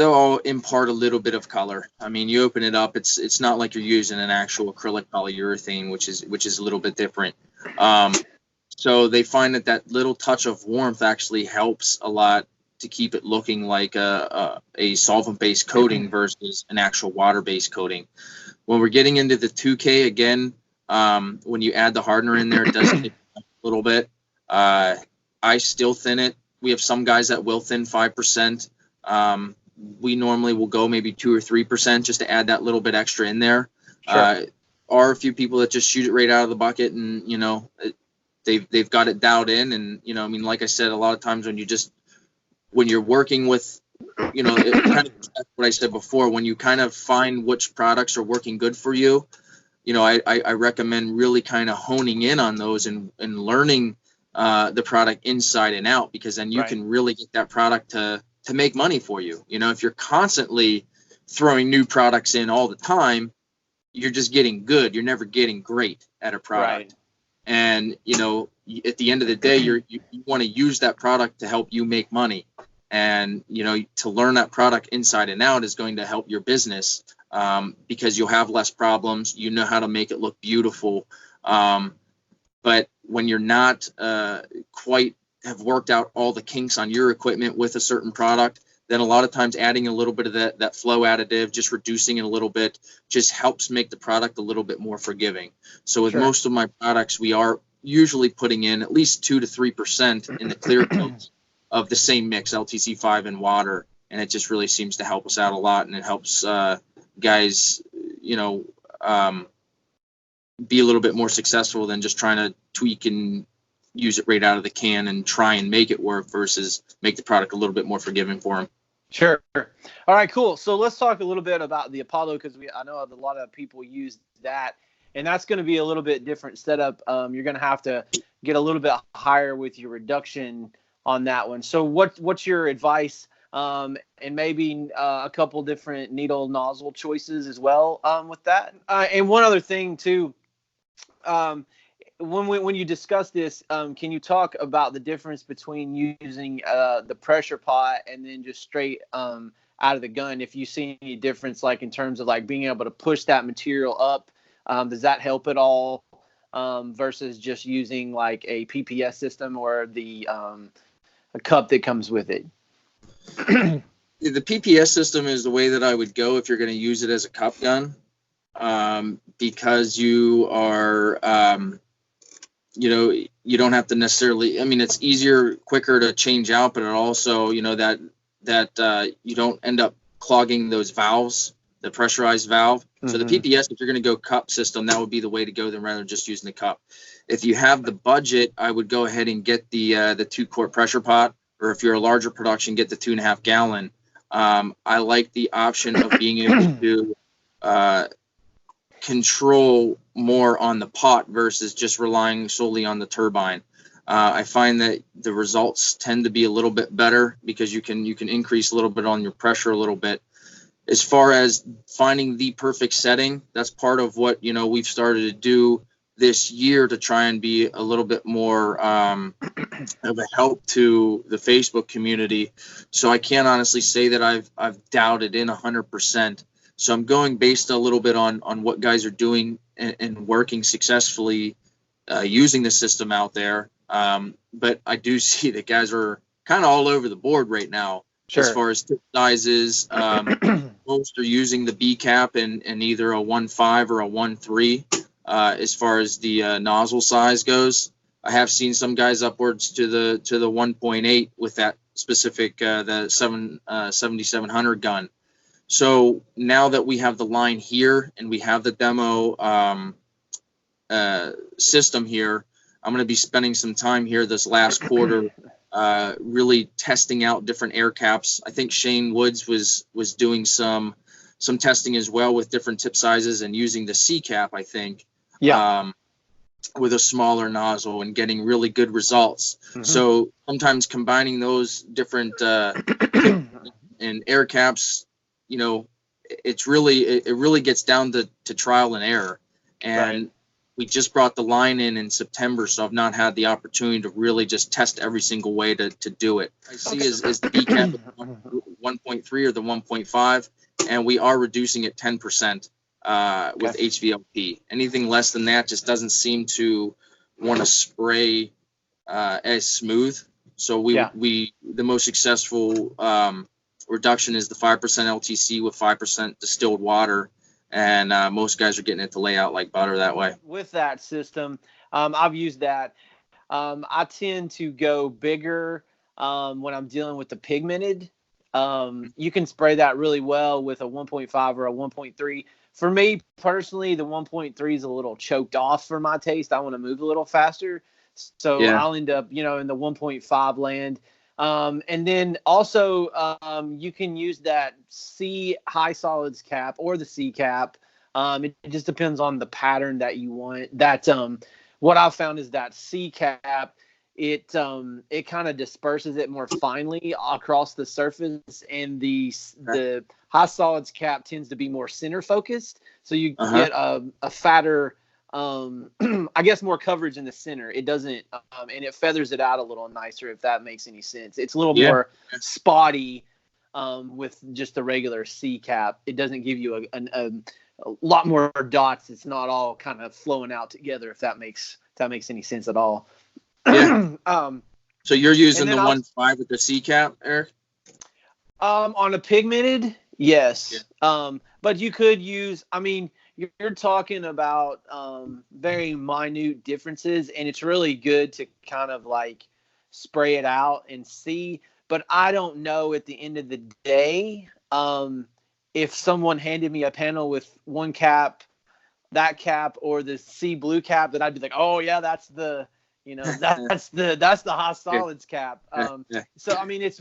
all impart a little bit of color. I mean, you open it up, it's not like you're using an actual acrylic polyurethane, which is a little bit different. So they find that little touch of warmth actually helps a lot to keep it looking like a solvent-based coating versus an actual water-based coating. When we're getting into the 2K again, when you add the hardener in there, it does take a little bit. I still thin it. We have some guys that will thin 5%. We normally will go maybe 2 or 3% just to add that little bit extra in there. Sure. Are a few people that just shoot it right out of the bucket, and they've got it dialed in. And I mean, like I said, a lot of times when you're working with, it kind of what I said before, when you kind of find which products are working good for you, I recommend really kind of honing in on those and learning the product inside and out, because then you can really get that product to make money for you. If you're constantly throwing new products in all the time, you're just getting good. You're never getting great at a product. And, at the end of the day, you want to use that product to help you make money. And, to learn that product inside and out is going to help your business, because you'll have less problems. You know how to make it look beautiful. But when you're not quite have worked out all the kinks on your equipment with a certain product, then a lot of times adding a little bit of that flow additive, just reducing it a little bit, just helps make the product a little bit more forgiving. So with most of my products, we are usually putting in at least 2 to 3% in the clear coats of the same mix, LTC5 and water, and it just really seems to help us out a lot, and it helps guys, be a little bit more successful than just trying to tweak and use it right out of the can and try and make it work versus make the product a little bit more forgiving for them. Sure. All right, cool. So let's talk a little bit about the Apollo, because I know a lot of people use that, and that's going to be a little bit different setup. You're going to have to get a little bit higher with your reduction on that one. So what's your advice, and maybe a couple different needle nozzle choices as well with that? And one other thing too, when you discuss this, can you talk about the difference between using the pressure pot and then just straight out of the gun? If you see any difference, like in terms of like being able to push that material up, does that help at all versus just using like a PPS system or a cup that comes with it? The PPS system is the way that I would go if you're going to use it as a cup gun, because you are you don't have to necessarily, I mean, it's easier, quicker to change out, but it also, that you don't end up clogging those valves, the pressurized valve. So the PPS, if you're going to go cup system, that would be the way to go then, rather than just using the cup. If you have the budget, I would go ahead and get the 2-quart pressure pot, or if you're a larger production, get the 2.5 gallon. I like the option of being able to control more on the pot versus just relying solely on the turbine. I find that the results tend to be a little bit better because you can increase a little bit on your pressure a little bit. As far as finding the perfect setting, that's part of what we've started to do this year to try and be a little bit more of a help to the Facebook community. So I can't honestly say that I've doubted in 100%. So I'm going based a little bit on what guys are doing and working successfully using the system out there. But I do see that guys are kind of all over the board right now. Sure. As far as tip sizes. Most are using the B cap in either a 1.5 or a 1.3 as far as the nozzle size goes. I have seen some guys upwards to the 1.8 with that specific the 7700 gun. So now that we have the line here and we have the demo system here, I'm going to be spending some time here this last quarter really testing out different air caps. I think Shane Woods was doing some testing as well with different tip sizes and using the C cap, I think, with a smaller nozzle and getting really good results. Mm-hmm. So sometimes combining those different and air caps, you know, it really gets down to trial and error. And right. We just brought the line in September, so I've not had the opportunity to really just test every single way to do it. I see is the B cap 1.3 or the 1.5, and we are reducing it 10% with HVLP. Anything less than that just doesn't seem to want to spray as smooth. So the most successful reduction is the 5% LTC with 5% distilled water. And most guys are getting it to lay out like butter that way. With that system, I've used that. I tend to go bigger when I'm dealing with the pigmented. You can spray that really well with a 1.5 or a 1.3. For me personally, the 1.3 is a little choked off for my taste. I want to move a little faster. So I'll end up, in the 1.5 land. And then also you can use that C high solids cap or the C cap. It just depends on the pattern that you want. That what I've found is that C cap, it kind of disperses it more finely across the surface, and the high solids cap tends to be more center focused. So you get a fatter, I guess, more coverage in the center. It doesn't, and it feathers it out a little nicer, if that makes any sense. It's a little more spotty with just the regular C cap. It doesn't give you a lot more dots. It's not all kind of flowing out together, if that makes any sense at all. Yeah. So you're using the 1.5 with the C cap, Eric? On a pigmented, yes. Yeah. But you could use, you're talking about very minute differences, and it's really good to kind of like spray it out and see. But I don't know at the end of the day if someone handed me a panel with one cap, that cap, or the C blue cap, that I'd be like, oh yeah, that's the that's the high solids cap. So it's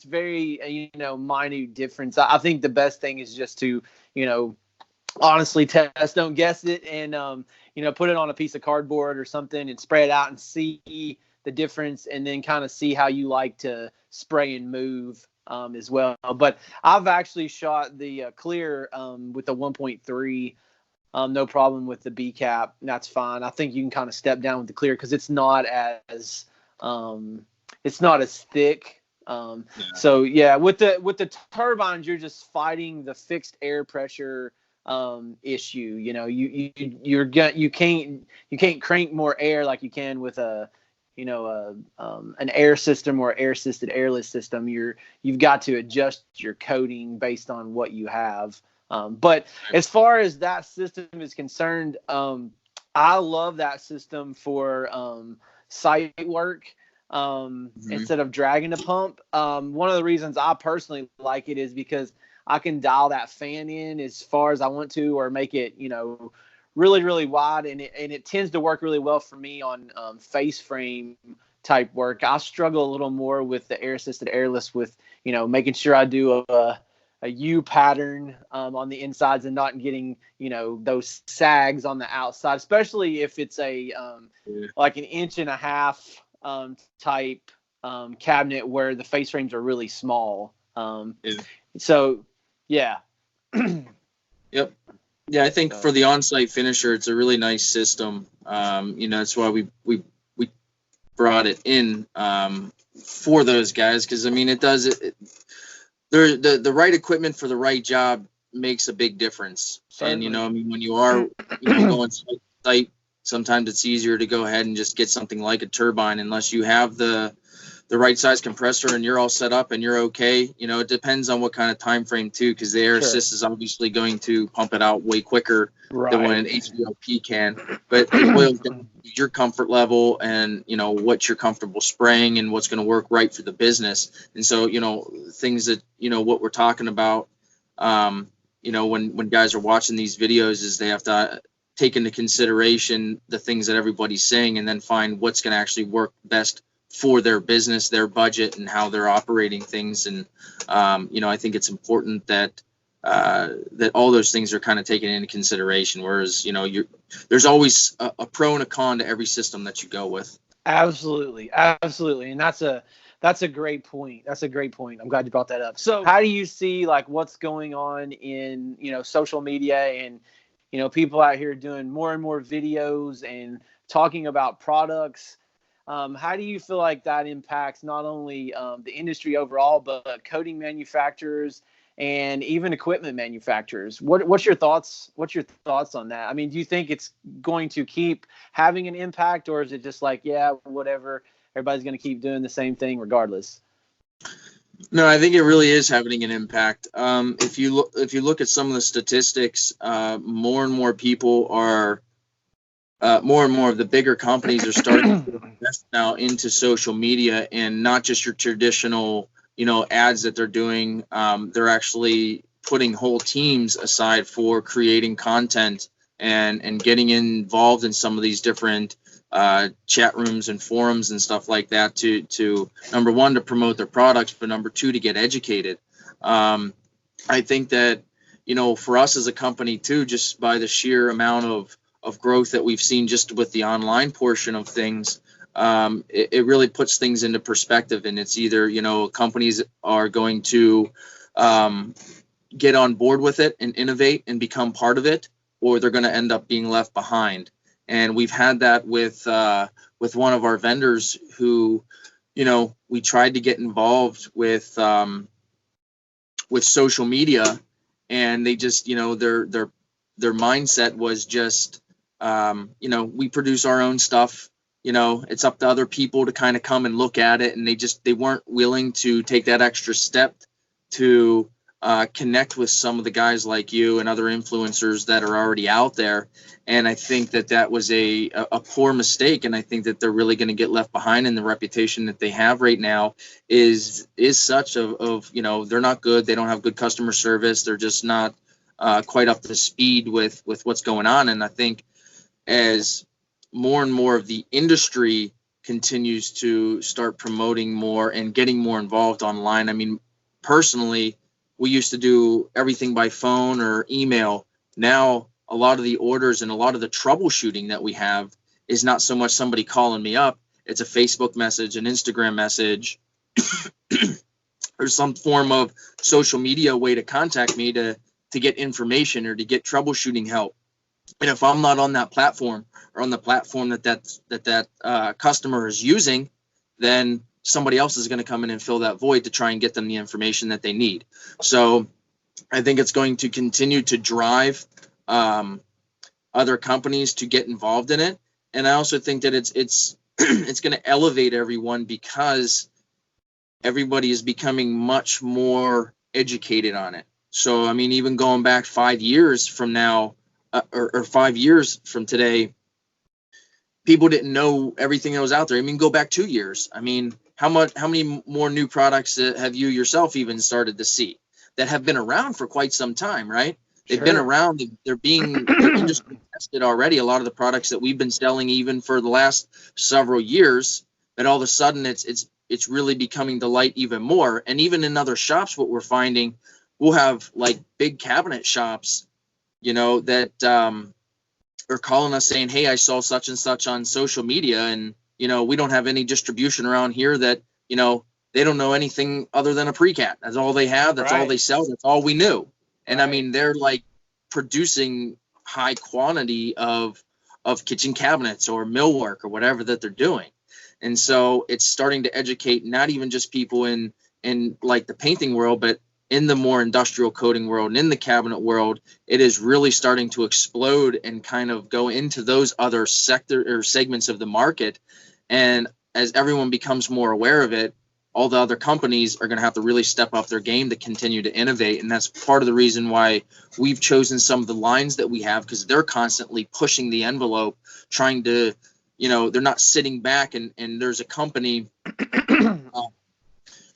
very minute difference. I think the best thing is just to honestly test, don't guess it, and put it on a piece of cardboard or something and spray it out and see the difference, and then kind of see how you like to spray and move as well. But I've actually shot the clear with the 1.3. No problem with the B cap. That's fine. I think you can kind of step down with the clear because it's not as thick. So yeah, with the turbines, you're just fighting the fixed air pressure issue. You can't crank more air like you can with an air system or air-assisted airless system. You've got to adjust your coating based on what you have. But as far as that system is concerned, I love that system for site work instead of dragging a pump. One of the reasons I personally like it is because I can dial that fan in as far as I want to, or make it, really, really wide. And it tends to work really well for me on face frame type work. I struggle a little more with the air-assisted airless with, making sure I do a U pattern on the insides and not getting, those sags on the outside, especially if it's like an 1.5 inch type cabinet where the face frames are really small. So, yeah. Yep. Yeah, I think for the on-site finisher, it's a really nice system. That's why we brought it in for those guys, because I mean the right equipment for the right job makes a big difference. Certainly. And I mean, when you are going site, sometimes it's easier to go ahead and just get something like a turbine, unless you have the right size compressor and you're all set up and you're okay. It depends on what kind of time frame too, because the air assist is obviously going to pump it out way quicker than what an HVLP can. But it boils down to your comfort level and what you're comfortable spraying and what's going to work right for the business. And so things that what we're talking about, when guys are watching these videos, is they have to take into consideration the things that everybody's saying and then find what's going to actually work best for their business, their budget, and how they're operating things. And I think it's important that all those things are kind of taken into consideration. Whereas there's always a pro and a con to every system that you go with. Absolutely, and that's a great point. That's a great point. I'm glad you brought that up. So, how do you see what's going on in social media and people out here doing more and more videos and talking about products? How do you feel like that impacts not only the industry overall, but coating manufacturers and even equipment manufacturers? What's your thoughts? What's your thoughts on that? I mean, do you think it's going to keep having an impact, or is it just whatever, everybody's going to keep doing the same thing regardless? No, I think it really is having an impact. If you look at some of the statistics, more and more people are. More and more of the bigger companies are starting to invest now into social media, and not just your traditional, ads that they're doing. They're actually putting whole teams aside for creating content and getting involved in some of these different chat rooms and forums and stuff like that to number one, to promote their products, but number two, to get educated. I think that, for us as a company too, just by the sheer amount of growth that we've seen just with the online portion of things, it really puts things into perspective. And it's either, companies are going to get on board with it and innovate and become part of it, or they're going to end up being left behind. And we've had that with one of our vendors who, we tried to get involved with social media, and they just, their mindset was just, we produce our own stuff. It's up to other people to kind of come and look at it. And they weren't willing to take that extra step to connect with some of the guys like you and other influencers that are already out there. And I think that was a poor mistake. And I think that they're really going to get left behind, and the reputation that they have right now is such of they're not good. They don't have good customer service. They're just not quite up to speed with what's going on. And I think as more and more of the industry continues to start promoting more and getting more involved online. I mean, personally, we used to do everything by phone or email. Now, a lot of the orders and a lot of the troubleshooting that we have is not so much somebody calling me up. It's a Facebook message, an Instagram message, or some form of social media way to contact me to get information or to get troubleshooting help. And if I'm not on that platform, or on the platform that customer is using, then somebody else is going to come in and fill that void to try and get them the information that they need. So I think it's going to continue to drive other companies to get involved in it. And I also think that it's it's going to elevate everyone, because everybody is becoming much more educated on it. So, I mean, even going back 5 years from now, or 5 years from today, people didn't know everything that was out there. I mean, go back 2 years. I mean, how many more new products have you yourself even started to see that have been around for quite some time, right? They've been around. They're industry tested already. A lot of the products that we've been selling even for the last several years, but all of a sudden it's really becoming the light even more. And even in other shops, what we're finding, we'll have like big cabinet shops, that are calling us saying, hey, I saw such and such on social media, and we don't have any distribution around here that they don't know anything other than a pre-cat. That's all they have. That's all they sell. That's all we knew. And I mean, they're like producing high quantity of of kitchen cabinets or millwork or whatever that they're doing. And so it's starting to educate not even just people in like the painting world, but in the more industrial coating world and in the cabinet world. It is really starting to explode and kind of go into those other sector or segments of the market. And as everyone becomes more aware of it, all the other companies are going to have to really step up their game to continue to innovate. And that's part of the reason why we've chosen some of the lines that we have, because they're constantly pushing the envelope, trying to, they're not sitting back and there's a company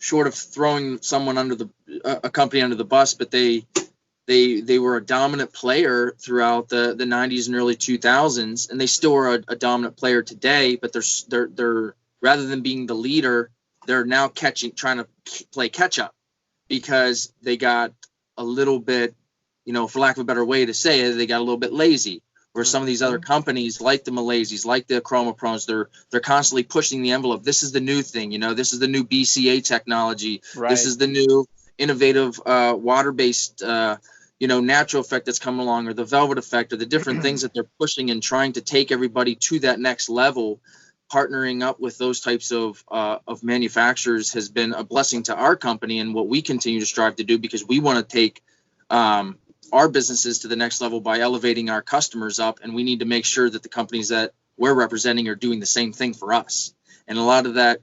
short of throwing someone a company under the bus, but they were a dominant player throughout the 90s and early 2000s, and they still are a dominant player today, but they're rather than being the leader, they're now trying to play catch up, because they got a little bit, for lack of a better way to say it, they got a little bit lazy. Where some of these other companies like the Milesis, like the Chromoprones, they're constantly pushing the envelope. This is the new thing, this is the new BCA technology. Right. This is the new innovative water-based, natural effect that's coming along, or the velvet effect, or the different things that they're pushing and trying to take everybody to that next level. Partnering up with those types of manufacturers has been a blessing to our company and what we continue to strive to do, because we want to take our businesses to the next level by elevating our customers up, and we need to make sure that the companies that we're representing are doing the same thing for us. And a lot of that,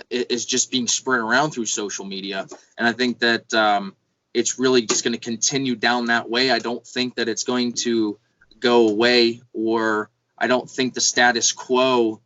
is just being spread around through social media. And I think that it's really just going to continue down that way. I don't think that it's going to go away, or I don't think the status quo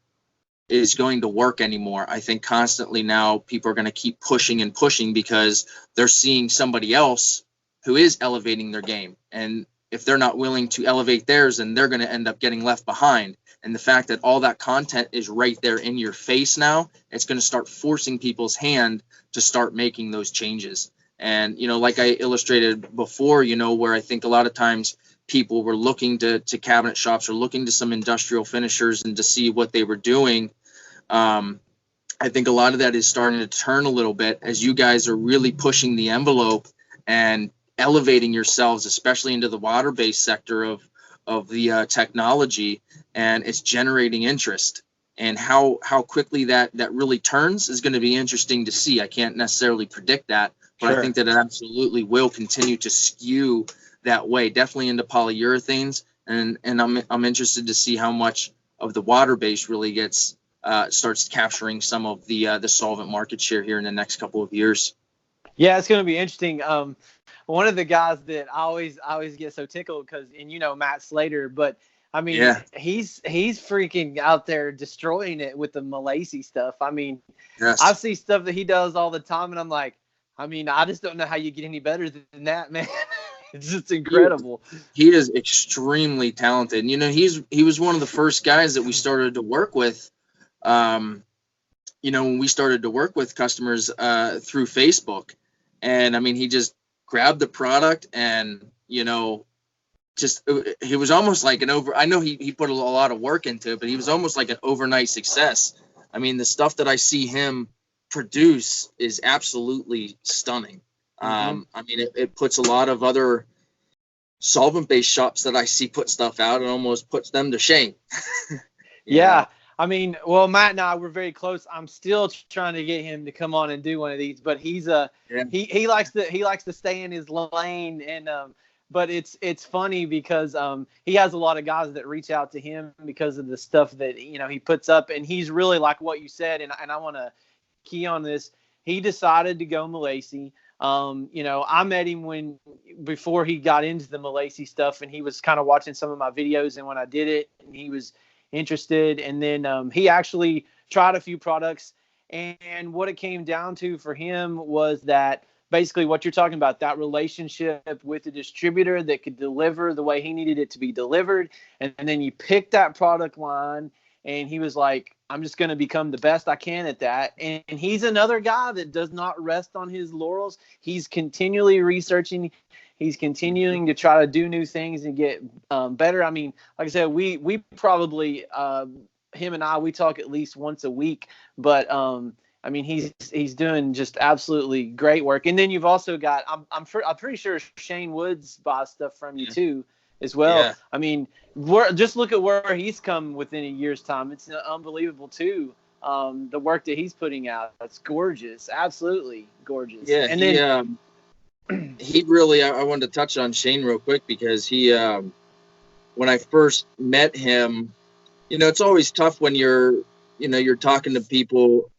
is going to work anymore. I think constantly now people are going to keep pushing and pushing, because they're seeing somebody else who is elevating their game. And if they're not willing to elevate theirs, then they're going to end up getting left behind. And the fact that all that content is right there in your face now, it's going to start forcing people's hand to start making those changes. And, like I illustrated before, where I think a lot of times people were looking to cabinet shops or looking to some industrial finishers and to see what they were doing. I think a lot of that is starting to turn a little bit as you guys are really pushing the envelope and elevating yourselves, especially into the water-based sector of the technology, and it's generating interest. And how quickly that really turns is going to be interesting to see. I can't necessarily predict that, but sure. I think that it absolutely will continue to skew that way, definitely into polyurethanes, and I'm interested to see how much of the water-based really gets starts capturing some of the solvent market share here in the next couple of years. Yeah, it's going to be interesting. One of the guys that I always get so tickled because, and Matt Slater, but I mean, yeah. he's freaking out there destroying it with the Milesi stuff. I mean, yes. I see stuff that he does all the time, and I'm like, I just don't know how you get any better than that, man. It's just incredible. He is extremely talented. He was one of the first guys that we started to work with. When we started to work with customers through Facebook, and he just grabbed the product and he was almost like I know he put a lot of work into it, but he was almost like an overnight success. The stuff that I see him produce is absolutely stunning. It puts a lot of other solvent-based shops that I see put stuff out and almost puts them to shame. Yeah. Well, Matt and I were very close. I'm still trying to get him to come on and do one of these, but he's he likes to stay in his lane, and but it's funny because he has a lot of guys that reach out to him because of the stuff that he puts up, and he's really like what you said, and I want to key on this. He decided to go Milesi. I met him before he got into the Milesi stuff, and he was kind of watching some of my videos, and when I did it, and he was interested, and then he actually tried a few products, and what it came down to for him was that basically what you're talking about, that relationship with the distributor that could deliver the way he needed it to be delivered, and then you pick that product line, and he was like, I'm just going to become the best I can at that. And he's another guy that does not rest on his laurels. He's continually researching. He's continuing to try to do new things and get better. Like I said, we probably him and I, we talk at least once a week, but he's doing just absolutely great work. And then you've also got I'm pretty sure Shane Woods buys stuff from you too as well. Yeah. I mean, just look at where he's come within a year's time. It's unbelievable too. The work that he's putting out, it's gorgeous, absolutely gorgeous. Yeah, And then he really, I wanted to touch on Shane real quick because he, when I first met him, it's always tough when you're talking to people,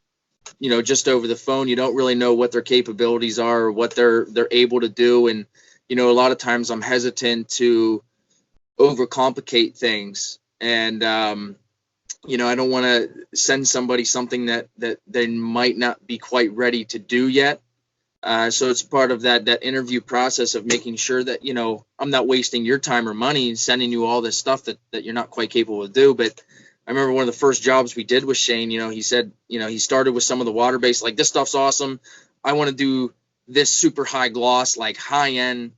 just over the phone. You don't really know what their capabilities are or what they're able to do. And, a lot of times I'm hesitant to overcomplicate things. And, I don't want to send somebody something that they might not be quite ready to do yet. So it's part of that interview process of making sure that, I'm not wasting your time or money sending you all this stuff that you're not quite capable to do. But I remember one of the first jobs we did with Shane, he said, he started with some of the water-based, like, this stuff's awesome. I want to do this super high gloss, like high end,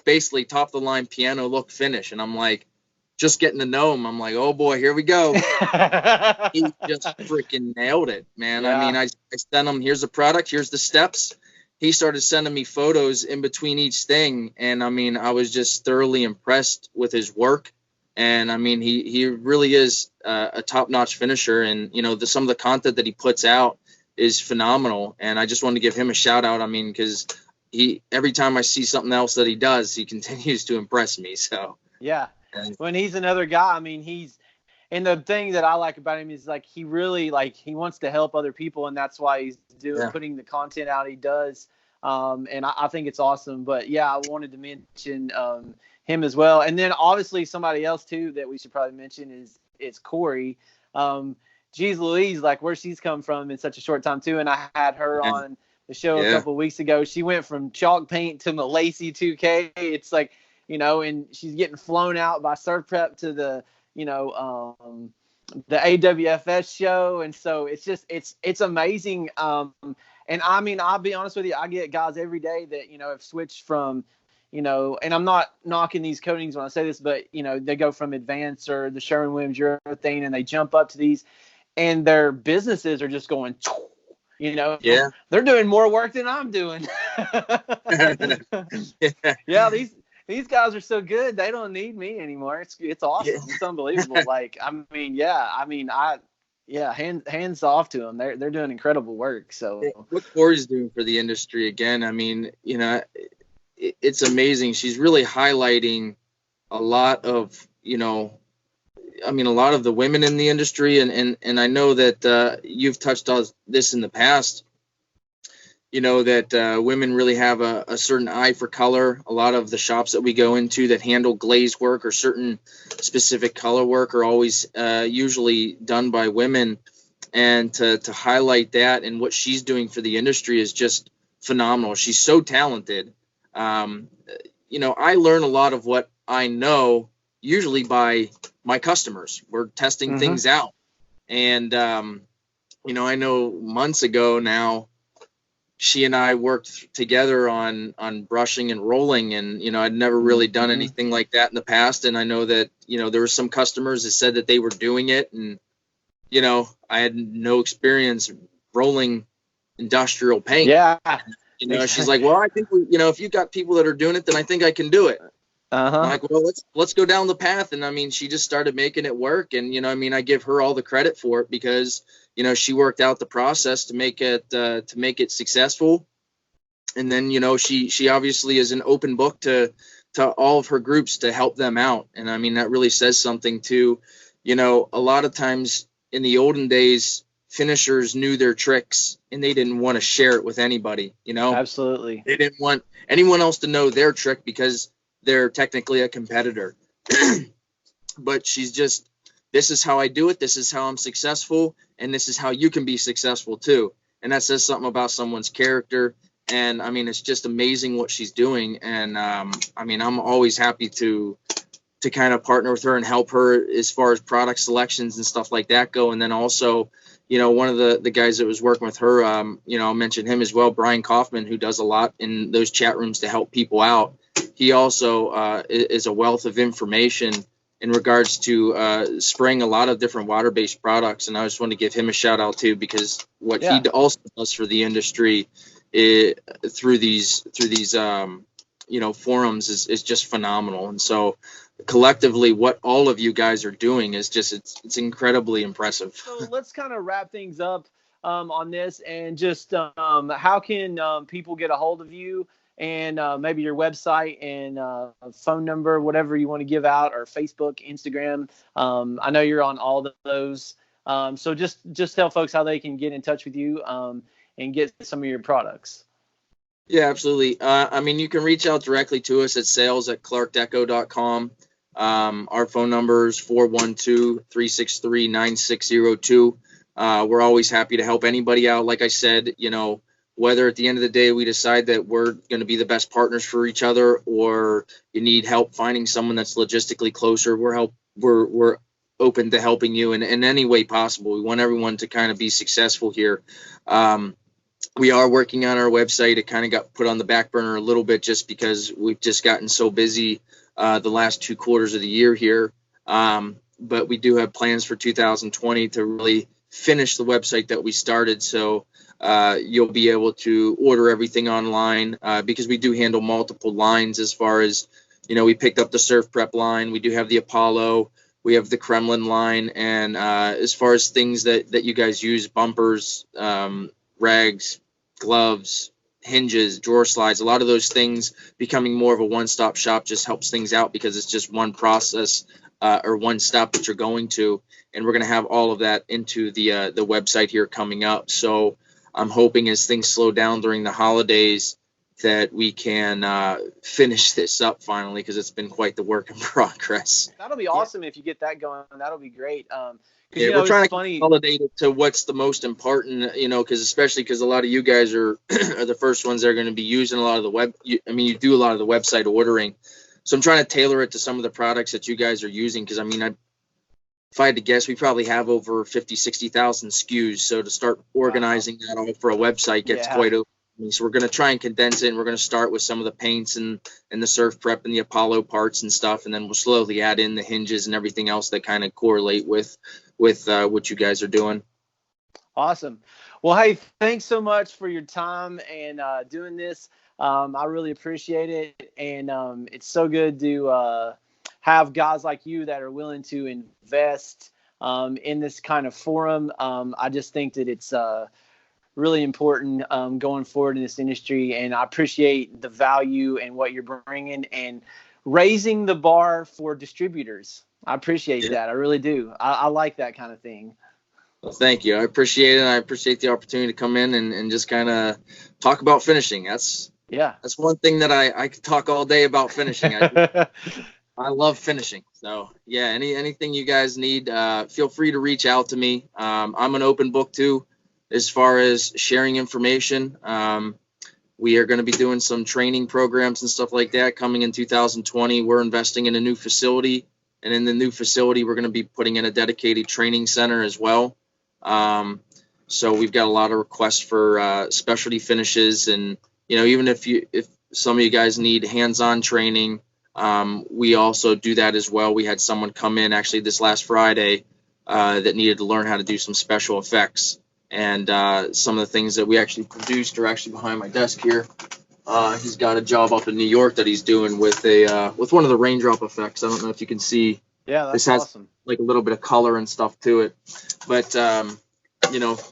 basically top of the line piano look finish. And I'm like, just getting to know him, I'm like, oh boy, here we go. He just freaking nailed it, man. Yeah. I mean, I sent him, here's the product, here's the steps. He started sending me photos in between each thing. And I mean, I was just thoroughly impressed with his work. And I mean, he really is a top-notch finisher. And, some of the content that he puts out is phenomenal. And I just wanted to give him a shout out. I mean, because every time I see something else that he does, he continues to impress me. So, yeah. When he's another guy, I mean, and the thing that I like about him is, like, he really, like, he wants to help other people, and that's why he's putting the content out he does. And I think it's awesome. But yeah, I wanted to mention him as well. And then obviously somebody else too that we should probably mention is Corey. Geez Louise, like, where she's come from in such a short time too. And I had her on the show a couple of weeks ago. She went from chalk paint to Milesi 2K. It's like, and she's getting flown out by Surf Prep to the, the AWFS show. And so it's just, it's amazing. And I mean, I'll be honest with you, I get guys every day that, have switched from, and I'm not knocking these coatings when I say this, but, they go from Advance or the Sherwin-Williams urethane and they jump up to these, and their businesses are just going, they're doing more work than I'm doing. Yeah, these guys are so good, they don't need me anymore. It's awesome. Yeah. It's unbelievable. Like, hands off to them. They're doing incredible work. So what Corey's doing for the industry, again, I mean, it's amazing. She's really highlighting a lot of, a lot of the women in the industry. And I know that you've touched on this in the past, that women really have a certain eye for color. A lot of the shops that we go into that handle glaze work or certain specific color work are always usually done by women. And to highlight that and what she's doing for the industry is just phenomenal. She's so talented. I learn a lot of what I know usually by my customers. We're testing things out. And, I know months ago now, she and I worked together on brushing and rolling, and, I'd never really done anything like that in the past. And I know that, there were some customers that said that they were doing it, and, I had no experience rolling industrial paint. Yeah. She's like, well, I think, if you've got people that are doing it, then I think I can do it. I'm like, well, let's go down the path. And I mean, she just started making it work. And, I give her all the credit for it because, she worked out the process to make it successful. And then, she obviously is an open book to all of her groups to help them out. And I mean, that really says something too. A lot of times in the olden days, finishers knew their tricks and they didn't want to share it with anybody, Absolutely. They didn't want anyone else to know their trick because they're technically a competitor. But she's just, this is how I do it. This is how I'm successful. And this is how you can be successful too. And that says something about someone's character. And I mean, it's just amazing what she's doing. And I'm always happy to kind of partner with her and help her as far as product selections and stuff like that go. And then also, one of the guys that was working with her, I'll mention him as well, Brian Kaufman, who does a lot in those chat rooms to help people out. He also is a wealth of information in regards to spraying a lot of different water-based products. And I just want to give him a shout out too, because what he also does for the industry through these forums is just phenomenal. And so collectively what all of you guys are doing is just it's incredibly impressive. So let's kind of wrap things up on this, and just how can people get a hold of you, and maybe your website and phone number, whatever you want to give out, or Facebook, Instagram. I know you're on all of those. So just tell folks how they can get in touch with you and get some of your products. Yeah, absolutely. I mean, you can reach out directly to us at sales@clarkdeco.com. Our phone number is 412-363-9602. We're always happy to help anybody out. Like I said, whether at the end of the day we decide that we're going to be the best partners for each other, or you need help finding someone that's logistically closer, we're open to helping you in any way possible. We want everyone to kind of be successful here. We are working on our website. It kind of got put on the back burner a little bit just because we've just gotten so busy the last 2 quarters of the year here. But we do have plans for 2020 to really finish the website that we started. So you'll be able to order everything online because we do handle multiple lines as far as, we picked up the Surf Prep line. We do have the Apollo. We have the Kremlin line. And as far as things that you guys use, bumpers, rags, gloves, hinges, drawer slides, a lot of those things, becoming more of a one-stop shop just helps things out because it's just one process or one stop that you're going to. And we're going to have all of that into the website here coming up. So I'm hoping as things slow down during the holidays that we can finish this up finally, because it's been quite the work in progress. That'll be awesome if you get that going. That'll be great. Yeah, we're trying to consolidate it to what's the most important, because a lot of you guys are the first ones that are going to be using a lot of the web. You do a lot of the website ordering. So I'm trying to tailor it to some of the products that you guys are using, because, if I had to guess, we probably have over 50, 60,000 SKUs. So to start organizing that all for a website gets quite overwhelming. So we're going to try and condense it, and we're going to start with some of the paints and the Surf Prep and the Apollo parts and stuff, and then we'll slowly add in the hinges and everything else that kind of correlate with what you guys are doing. Awesome. Well, hey, thanks so much for your time and doing this. I really appreciate it, and it's so good to have guys like you that are willing to invest in this kind of forum. I just think that it's really important going forward in this industry, and I appreciate the value and what you're bringing and raising the bar for distributors. I appreciate that. I really do. I like that kind of thing. Well, thank you. I appreciate it. I appreciate the opportunity to come in and just kind of talk about finishing. That's one thing that I could talk all day about finishing. I love finishing. So yeah, anything you guys need, feel free to reach out to me. I'm an open book too, as far as sharing information. We are going to be doing some training programs and stuff like that coming in 2020. We're investing in a new facility, and in the new facility, we're going to be putting in a dedicated training center as well. So we've got a lot of requests for specialty finishes, and even if some of you guys need hands-on training, we also do that as well. We had someone come in actually this last Friday that needed to learn how to do some special effects. And some of the things that we actually produced are actually behind my desk here. He's got a job up in New York that he's doing with one of the raindrop effects. I don't know if you can see. Yeah, that's awesome. This has like a little bit of color and stuff to it. But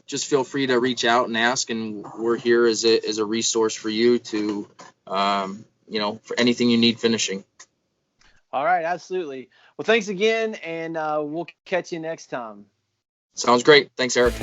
just feel free to reach out and ask, and we're here as a resource for you to for anything you need finishing. All right, absolutely. Well, thanks again, and we'll catch you next time. Sounds great. Thanks, Eric.